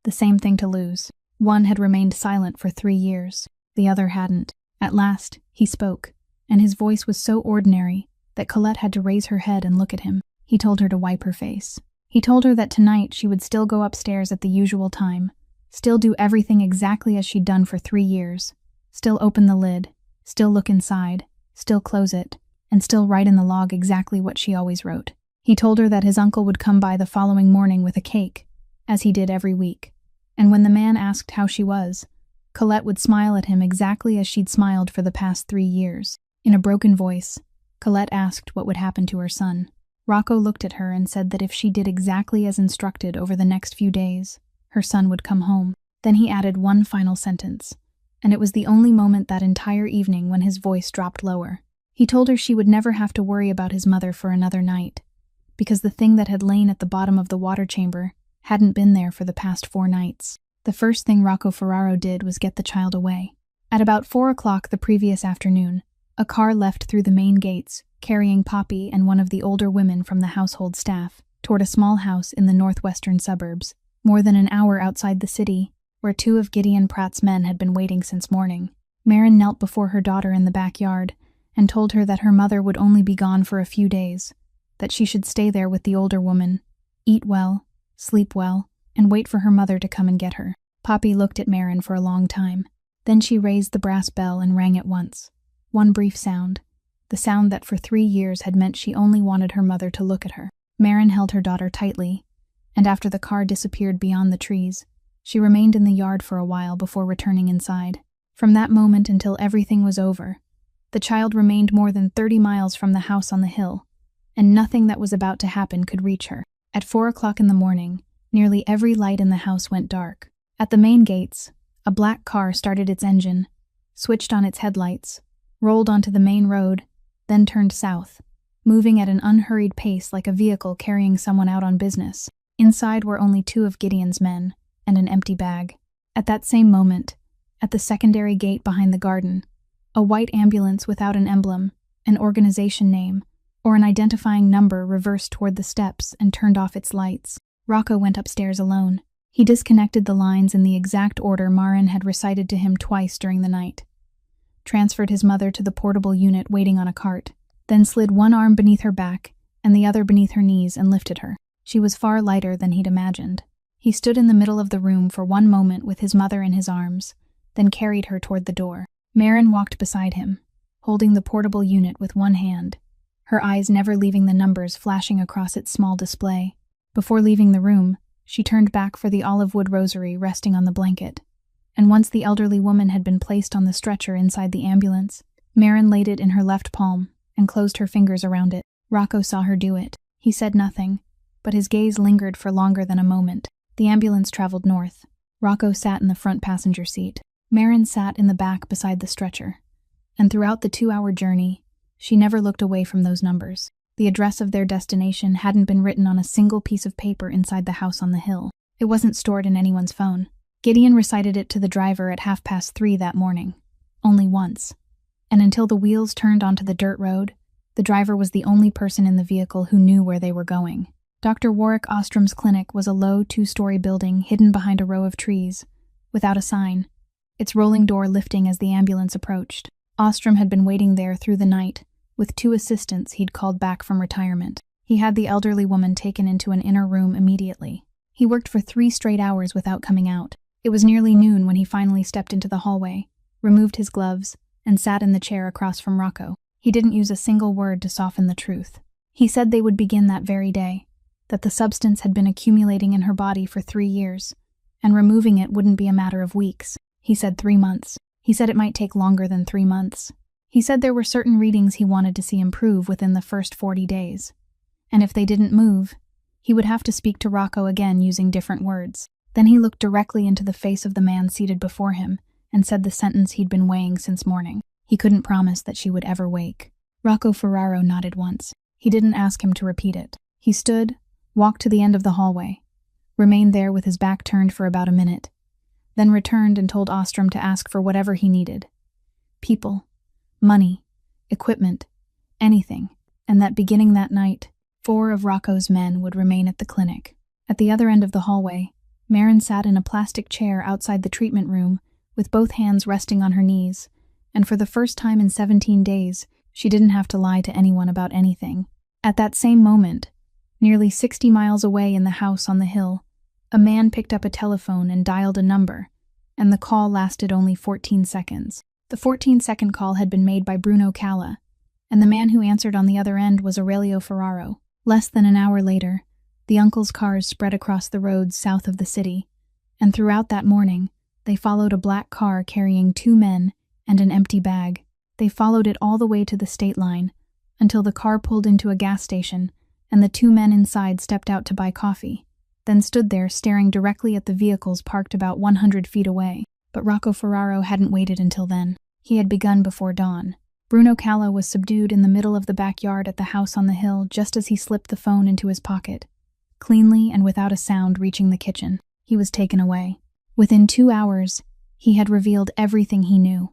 The same thing to lose. One had remained silent for 3 years. The other hadn't. At last, he spoke, and his voice was so ordinary that Colette had to raise her head and look at him. He told her to wipe her face. He told her that tonight she would still go upstairs at the usual time, still do everything exactly as she'd done for 3 years, still open the lid, still look inside, still close it, and still write in the log exactly what she always wrote. He told her that his uncle would come by the following morning with a cake, as he did every week, and when the man asked how she was, Colette would smile at him exactly as she'd smiled for the past 3 years. In a broken voice, Colette asked what would happen to her son. Rocco looked at her and said that if she did exactly as instructed over the next few days, her son would come home. Then he added one final sentence, and it was the only moment that entire evening when his voice dropped lower. He told her she would never have to worry about his mother for another night, because the thing that had lain at the bottom of the water chamber hadn't been there for the past 4 nights. The first thing Rocco Ferraro did was get the child away. At about 4 o'clock the previous afternoon, a car left through the main gates, carrying Poppy and one of the older women from the household staff, toward a small house in the northwestern suburbs, more than an hour outside the city, where 2 of Gideon Pratt's men had been waiting since morning. Marin knelt before her daughter in the backyard and told her that her mother would only be gone for a few days, that she should stay there with the older woman, eat well, sleep well, and wait for her mother to come and get her. Poppy looked at Marin for a long time. Then she raised the brass bell and rang it once. One brief sound, the sound that for 3 years had meant she only wanted her mother to look at her. Marin held her daughter tightly, and after the car disappeared beyond the trees, she remained in the yard for a while before returning inside. From that moment until everything was over, the child remained more than 30 miles from the house on the hill, and nothing that was about to happen could reach her. At 4 o'clock in the morning, nearly every light in the house went dark. At the main gates, a black car started its engine, switched on its headlights, rolled onto the main road, then turned south, moving at an unhurried pace like a vehicle carrying someone out on business. Inside were only 2 of Gideon's men, and an empty bag. At that same moment, at the secondary gate behind the garden, a white ambulance without an emblem, an organization name, or an identifying number reversed toward the steps and turned off its lights. Rocco went upstairs alone. He disconnected the lines in the exact order Marin had recited to him twice during the night, transferred his mother to the portable unit waiting on a cart, then slid one arm beneath her back and the other beneath her knees and lifted her. She was far lighter than he'd imagined. He stood in the middle of the room for one moment with his mother in his arms, then carried her toward the door. Marin walked beside him, holding the portable unit with one hand, her eyes never leaving the numbers flashing across its small display. Before leaving the room, she turned back for the olive wood rosary resting on the blanket, and once the elderly woman had been placed on the stretcher inside the ambulance, Marin laid it in her left palm and closed her fingers around it. Rocco saw her do it. He said nothing, but his gaze lingered for longer than a moment. The ambulance traveled north. Rocco sat in the front passenger seat. Marin sat in the back beside the stretcher, and throughout the 2-hour journey, she never looked away from those numbers. The address of their destination hadn't been written on a single piece of paper inside the house on the hill. It wasn't stored in anyone's phone. Gideon recited it to the driver at 3:30 that morning. Only once. And until the wheels turned onto the dirt road, The driver was the only person in the vehicle who knew where they were going. Dr. Warwick Ostrom's clinic was a low, two-story building hidden behind a row of trees, without a sign, its rolling door lifting as the ambulance approached. Ostrom had been waiting there through the night, with 2 assistants he'd called back from retirement. He had the elderly woman taken into an inner room immediately. He worked for 3 straight hours without coming out. It was nearly noon when he finally stepped into the hallway, removed his gloves, and sat in the chair across from Rocco. He didn't use a single word to soften the truth. He said they would begin that very day, that the substance had been accumulating in her body for 3 years, and removing it wouldn't be a matter of weeks. He said 3 months. He said it might take longer than 3 months. He said there were certain readings he wanted to see improve within the first 40 days. And if they didn't move, he would have to speak to Rocco again using different words. Then he looked directly into the face of the man seated before him and said the sentence he'd been weighing since morning. He couldn't promise that she would ever wake. Rocco Ferraro nodded once. He didn't ask him to repeat it. He stood, walked to the end of the hallway, remained there with his back turned for about a minute, then returned and told Ostrom to ask for whatever he needed. People, money, equipment, anything, and that beginning that night, 4 of Rocco's men would remain at the clinic. At the other end of the hallway, Marin sat in a plastic chair outside the treatment room with both hands resting on her knees, and for the first time in 17 days, she didn't have to lie to anyone about anything. At that same moment, nearly 60 miles away in the house on the hill, a man picked up a telephone and dialed a number, and the call lasted only 14 seconds. The 14-second call had been made by Bruno Calla, and the man who answered on the other end was Aurelio Ferraro. Less than an hour later, the uncle's cars spread across the roads south of the city, and throughout that morning, they followed a black car carrying 2 men and an empty bag. They followed it all the way to the state line, until the car pulled into a gas station, and the 2 men inside stepped out to buy coffee, then stood there staring directly at the vehicles parked about 100 feet away. But Rocco Ferraro hadn't waited until then. He had begun before dawn. Bruno Calla was subdued in the middle of the backyard at the house on the hill just as he slipped the phone into his pocket, cleanly and without a sound reaching the kitchen. He was taken away. Within 2 hours, he had revealed everything he knew.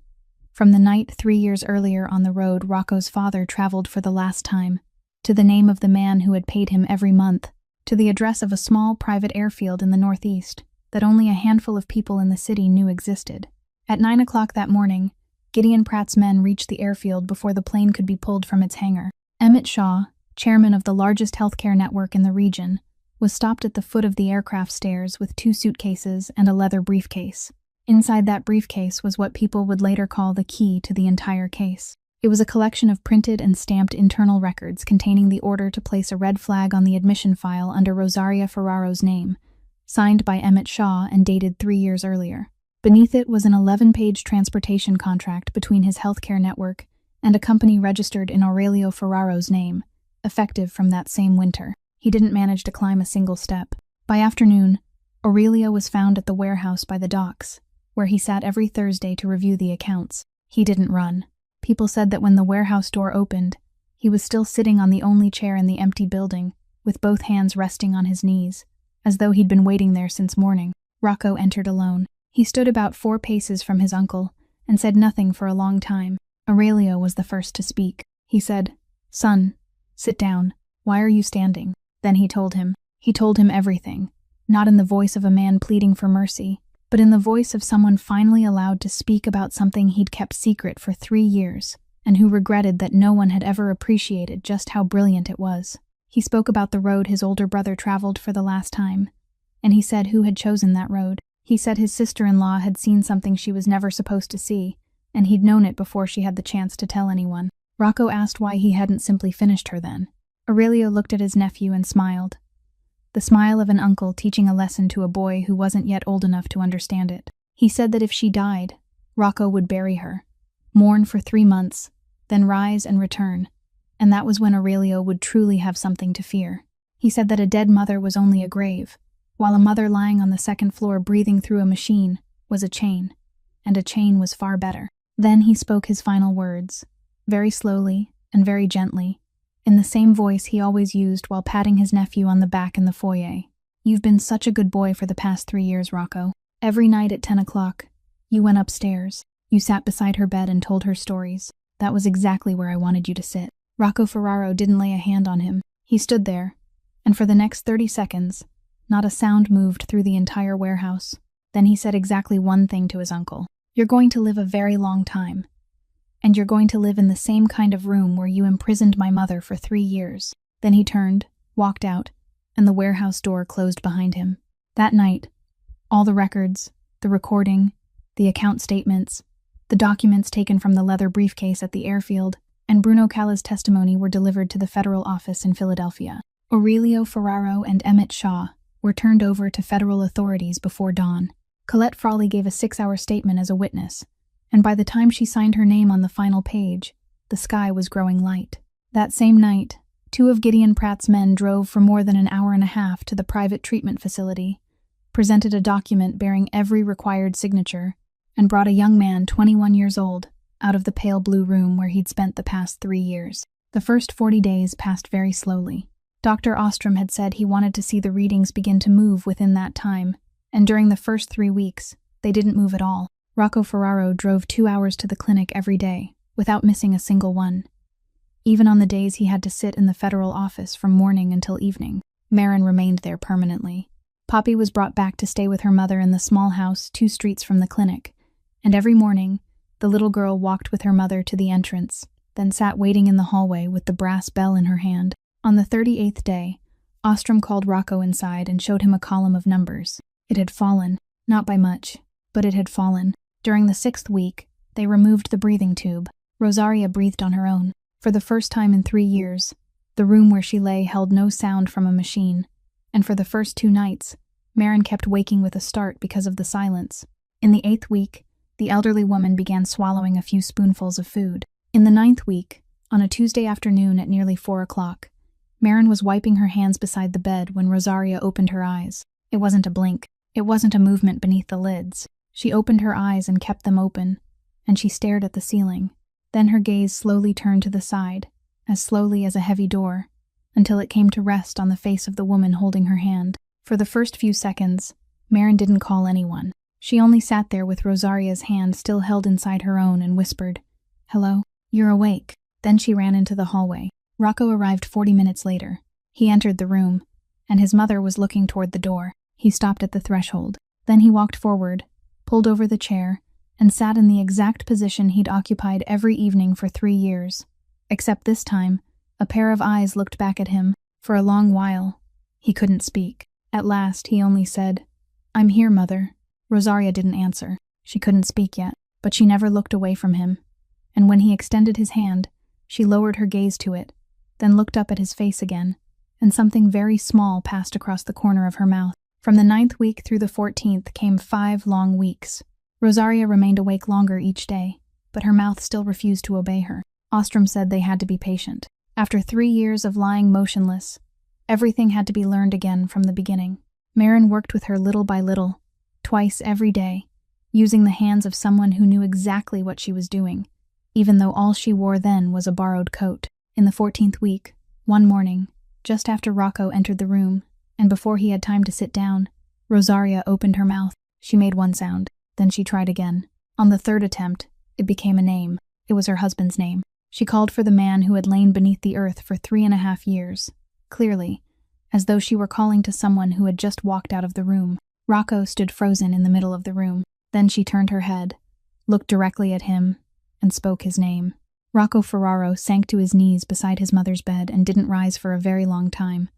From the night 3 years earlier on the road Rocco's father traveled for the last time, to the name of the man who had paid him every month, to the address of a small private airfield in the northeast that only a handful of people in the city knew existed. At 9 o'clock that morning, Gideon Pratt's men reached the airfield before the plane could be pulled from its hangar. Emmett Shaw, chairman of the largest healthcare network in the region, was stopped at the foot of the aircraft stairs with 2 suitcases and a leather briefcase. Inside that briefcase was what people would later call the key to the entire case. It was a collection of printed and stamped internal records containing the order to place a red flag on the admission file under Rosaria Ferraro's name, signed by Emmett Shaw and dated 3 years earlier. Beneath it was an 11-page transportation contract between his healthcare network and a company registered in Aurelio Ferraro's name, effective from that same winter. He didn't manage to climb a single step. By afternoon, Aurelio was found at the warehouse by the docks, where he sat every Thursday to review the accounts. He didn't run. People said that when the warehouse door opened, he was still sitting on the only chair in the empty building, with both hands resting on his knees, as though he'd been waiting there since morning. Rocco entered alone. He stood about 4 paces from his uncle and said nothing for a long time. Aurelio was the first to speak. He said, "Son, sit down. Why are you standing?" Then he told him. He told him everything, not in the voice of a man pleading for mercy, but in the voice of someone finally allowed to speak about something he'd kept secret for 3 years, and who regretted that no one had ever appreciated just how brilliant it was. He spoke about the road his older brother traveled for the last time, and he said who had chosen that road. He said his sister-in-law had seen something she was never supposed to see, and he'd known it before she had the chance to tell anyone. Rocco asked why he hadn't simply finished her then. Aurelio looked at his nephew and smiled. The smile of an uncle teaching a lesson to a boy who wasn't yet old enough to understand it. He said that if she died, Rocco would bury her, mourn for 3 months, then rise and return, and that was when Aurelio would truly have something to fear. He said that a dead mother was only a grave, while a mother lying on the 2nd floor breathing through a machine was a chain, and a chain was far better. Then he spoke his final words, very slowly and very gently, in the same voice he always used while patting his nephew on the back in the foyer. "You've been such a good boy for the past 3 years, Rocco. Every night at 10 o'clock, you went upstairs. You sat beside her bed and told her stories. That was exactly where I wanted you to sit. Rocco Ferraro didn't lay a hand on him. He stood there, and for the next 30 seconds, not a sound moved through the entire warehouse. Then he said exactly one thing to his uncle. "You're going to live a very long time, and you're going to live in the same kind of room where you imprisoned my mother for 3 years. Then he turned, walked out, and the warehouse door closed behind him. That night, all the records, the recording, the account statements, the documents taken from the leather briefcase at the airfield, and Bruno Calla's testimony were delivered to the federal office in Philadelphia. Aurelio Ferraro and Emmett Shaw were turned over to federal authorities before dawn. Colette Frawley gave a 6-hour statement as a witness, and by the time she signed her name on the final page, the sky was growing light. That same night, 2 of Gideon Pratt's men drove for more than an hour and a half to the private treatment facility, presented a document bearing every required signature, and brought a young man 21 years old out of the pale blue room where he'd spent the past 3 years. The first 40 days passed very slowly. Dr. Ostrom had said he wanted to see the readings begin to move within that time, and during the first 3 weeks, they didn't move at all. Rocco Ferraro drove 2 hours to the clinic every day, without missing a single one. Even on the days he had to sit in the federal office from morning until evening, Marin remained there permanently. Poppy was brought back to stay with her mother in the small house 2 streets from the clinic, and every morning, the little girl walked with her mother to the entrance, then sat waiting in the hallway with the brass bell in her hand. On the 38th day, Ostrom called Rocco inside and showed him a column of numbers. It had fallen, not by much, but it had fallen. During the 6th week, they removed the breathing tube. Rosaria breathed on her own. For the first time in 3 years, the room where she lay held no sound from a machine, and for the first 2 nights, Marin kept waking with a start because of the silence. In the 8th week, the elderly woman began swallowing a few spoonfuls of food. In the 9th week, on a Tuesday afternoon at nearly 4 o'clock, Marin was wiping her hands beside the bed when Rosaria opened her eyes. It wasn't a blink. It wasn't a movement beneath the lids. She opened her eyes and kept them open, and she stared at the ceiling. Then her gaze slowly turned to the side, as slowly as a heavy door, until it came to rest on the face of the woman holding her hand. For the first few seconds, Marin didn't call anyone. She only sat there with Rosaria's hand still held inside her own and whispered, "Hello? You're awake." Then she ran into the hallway. Rocco arrived 40 minutes later. He entered the room, and his mother was looking toward the door. He stopped at the threshold. Then he walked forward, pulled over the chair, and sat in the exact position he'd occupied every evening for 3 years. Except this time, a pair of eyes looked back at him. For a long while, he couldn't speak. At last, he only said, "I'm here, Mother." Rosaria didn't answer. She couldn't speak yet, but she never looked away from him. And when he extended his hand, she lowered her gaze to it, then looked up at his face again, and something very small passed across the corner of her mouth. From the 9th week through the 14th came 5 long weeks. Rosaria remained awake longer each day, but her mouth still refused to obey her. Ostrom said they had to be patient. After 3 years of lying motionless, everything had to be learned again from the beginning. Marin worked with her little by little, twice every day, using the hands of someone who knew exactly what she was doing, even though all she wore then was a borrowed coat. In the 14th week, one morning, just after Rocco entered the room, and before he had time to sit down, Rosaria opened her mouth. She made one sound. Then she tried again. On the 3rd attempt, it became a name. It was her husband's name. She called for the man who had lain beneath the earth for 3.5 years, clearly, as though she were calling to someone who had just walked out of the room. Rocco stood frozen in the middle of the room. Then she turned her head, looked directly at him, and spoke his name. Rocco Ferraro sank to his knees beside his mother's bed and didn't rise for a very long time,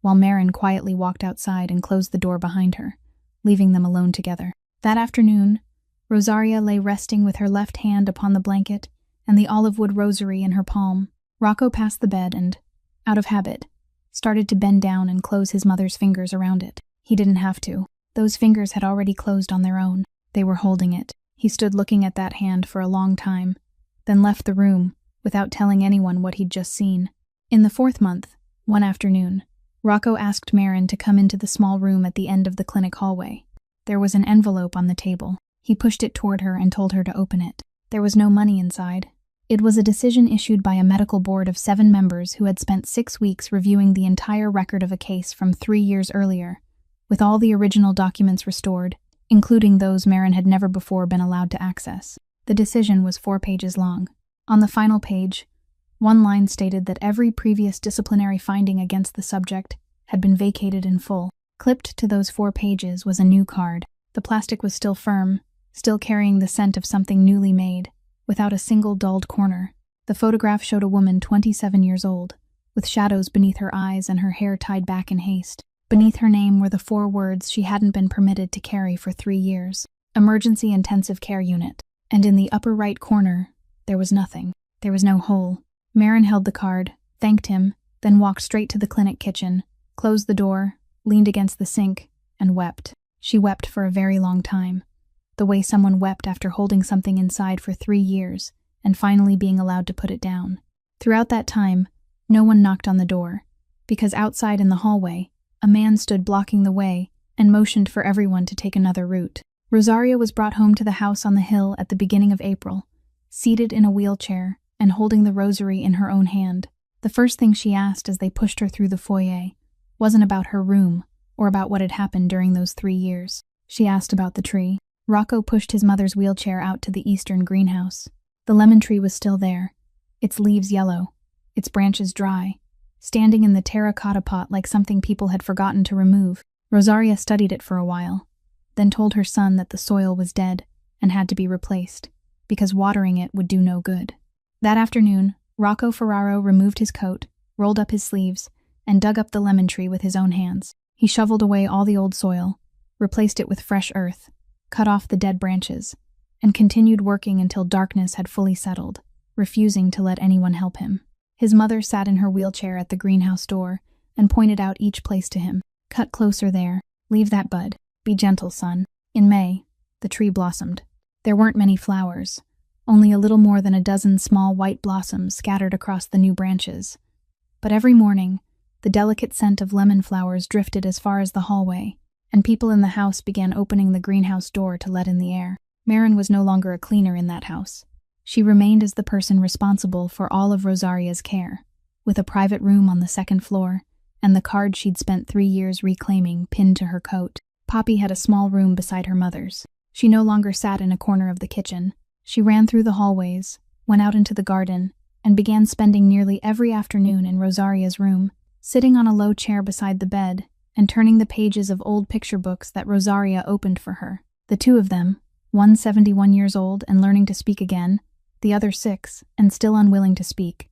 while Marin quietly walked outside and closed the door behind her, leaving them alone together. That afternoon, Rosaria lay resting with her left hand upon the blanket and the olive wood rosary in her palm. Rocco passed the bed and, out of habit, started to bend down and close his mother's fingers around it. He didn't have to. Those fingers had already closed on their own. They were holding it. He stood looking at that hand for a long time, then left the room without telling anyone what he'd just seen. In the 4th month, one afternoon, Rocco asked Marin to come into the small room at the end of the clinic hallway. There was an envelope on the table. He pushed it toward her and told her to open it. There was no money inside. It was a decision issued by a medical board of 7 members who had spent 6 weeks reviewing the entire record of a case from 3 years earlier, with all the original documents restored, including those Marin had never before been allowed to access. The decision was 4 pages long. On the final page, One line stated that every previous disciplinary finding against the subject had been vacated in full. Clipped to those 4 pages was a new card. The plastic was still firm, still carrying the scent of something newly made, without a single dulled corner. The photograph showed a woman 27 years old, with shadows beneath her eyes and her hair tied back in haste. Beneath her name were the 4 words she hadn't been permitted to carry for 3 years: Emergency Intensive Care Unit. And in the upper right corner, there was nothing. There was no hole. Marin held the card, thanked him, then walked straight to the clinic kitchen, closed the door, leaned against the sink, and wept. She wept for a very long time, the way someone wept after holding something inside for 3 years and finally being allowed to put it down. Throughout that time, no one knocked on the door, because outside in the hallway, a man stood blocking the way and motioned for everyone to take another route. Rosaria was brought home to the house on the hill at the beginning of April, seated in a wheelchair and holding the rosary in her own hand. The first thing she asked as they pushed her through the foyer wasn't about her room or about what had happened during those 3 years. She asked about the tree. Rocco pushed his mother's wheelchair out to the eastern greenhouse. The lemon tree was still there, its leaves yellow, its branches dry, standing in the terracotta pot like something people had forgotten to remove. Rosaria studied it for a while, then told her son that the soil was dead and had to be replaced, because watering it would do no good. That afternoon, Rocco Ferraro removed his coat, rolled up his sleeves, and dug up the lemon tree with his own hands. He shoveled away all the old soil, replaced it with fresh earth, cut off the dead branches, and continued working until darkness had fully settled, refusing to let anyone help him. His mother sat in her wheelchair at the greenhouse door and pointed out each place to him. Cut closer there. Leave that bud. Be gentle, son. In May, the tree blossomed. There weren't many flowers, only a little more than a dozen small white blossoms scattered across the new branches. But every morning, the delicate scent of lemon flowers drifted as far as the hallway, and people in the house began opening the greenhouse door to let in the air. Marin was no longer a cleaner in that house. She remained as the person responsible for all of Rosaria's care, with a private room on the 2nd floor, and the card she'd spent 3 years reclaiming pinned to her coat. Poppy had a small room beside her mother's. She no longer sat in a corner of the kitchen. She ran through the hallways, went out into the garden, and began spending nearly every afternoon in Rosaria's room, sitting on a low chair beside the bed and turning the pages of old picture books that Rosaria opened for her. The 2 of them, one 71 years old and learning to speak again, the other 6 and still unwilling to speak,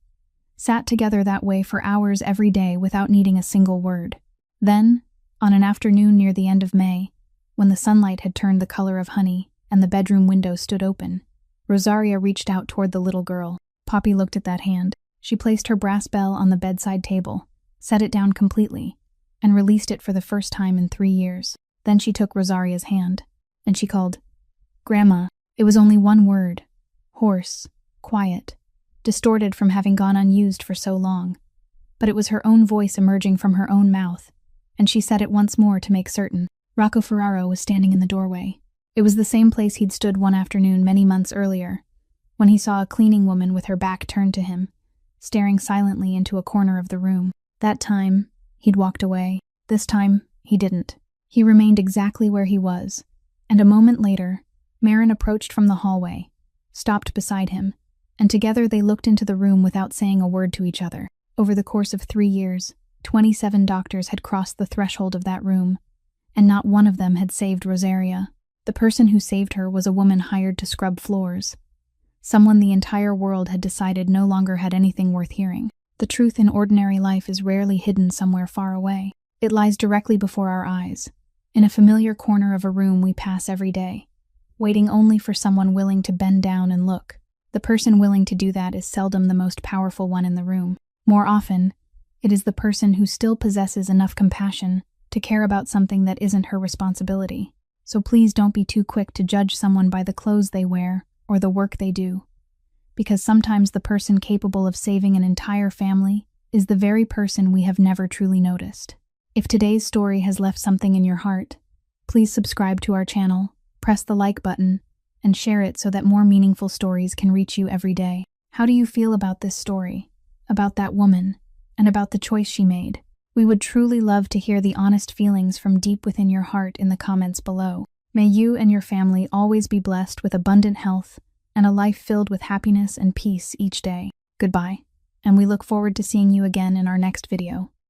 sat together that way for hours every day without needing a single word. Then, on an afternoon near the end of May, when the sunlight had turned the color of honey and the bedroom window stood open, Rosaria reached out toward the little girl. Poppy looked at that hand. She placed her brass bell on the bedside table, set it down completely, and released it for the first time in 3 years. Then she took Rosaria's hand, and she called, "Grandma." It was only one word, hoarse, quiet, distorted from having gone unused for so long. But it was her own voice emerging from her own mouth, and she said it once more to make certain. Rocco Ferraro was standing in the doorway. It was the same place he'd stood one afternoon many months earlier, when he saw a cleaning woman with her back turned to him, staring silently into a corner of the room. That time, he'd walked away. This time, he didn't. He remained exactly where he was, and a moment later, Marin approached from the hallway, stopped beside him, and together they looked into the room without saying a word to each other. Over the course of 3 years, 27 doctors had crossed the threshold of that room, and not one of them had saved Rosaria. The person who saved her was a woman hired to scrub floors. Someone the entire world had decided no longer had anything worth hearing. The truth in ordinary life is rarely hidden somewhere far away. It lies directly before our eyes, in a familiar corner of a room we pass every day, waiting only for someone willing to bend down and look. The person willing to do that is seldom the most powerful one in the room. More often, it is the person who still possesses enough compassion to care about something that isn't her responsibility. So please don't be too quick to judge someone by the clothes they wear or the work they do, because sometimes the person capable of saving an entire family is the very person we have never truly noticed. If today's story has left something in your heart, please subscribe to our channel, press the like button, and share it so that more meaningful stories can reach you every day. How do you feel about this story, about that woman, and about the choice she made? We would truly love to hear the honest feelings from deep within your heart in the comments below. May you and your family always be blessed with abundant health and a life filled with happiness and peace each day. Goodbye. and we look forward to seeing you again in our next video.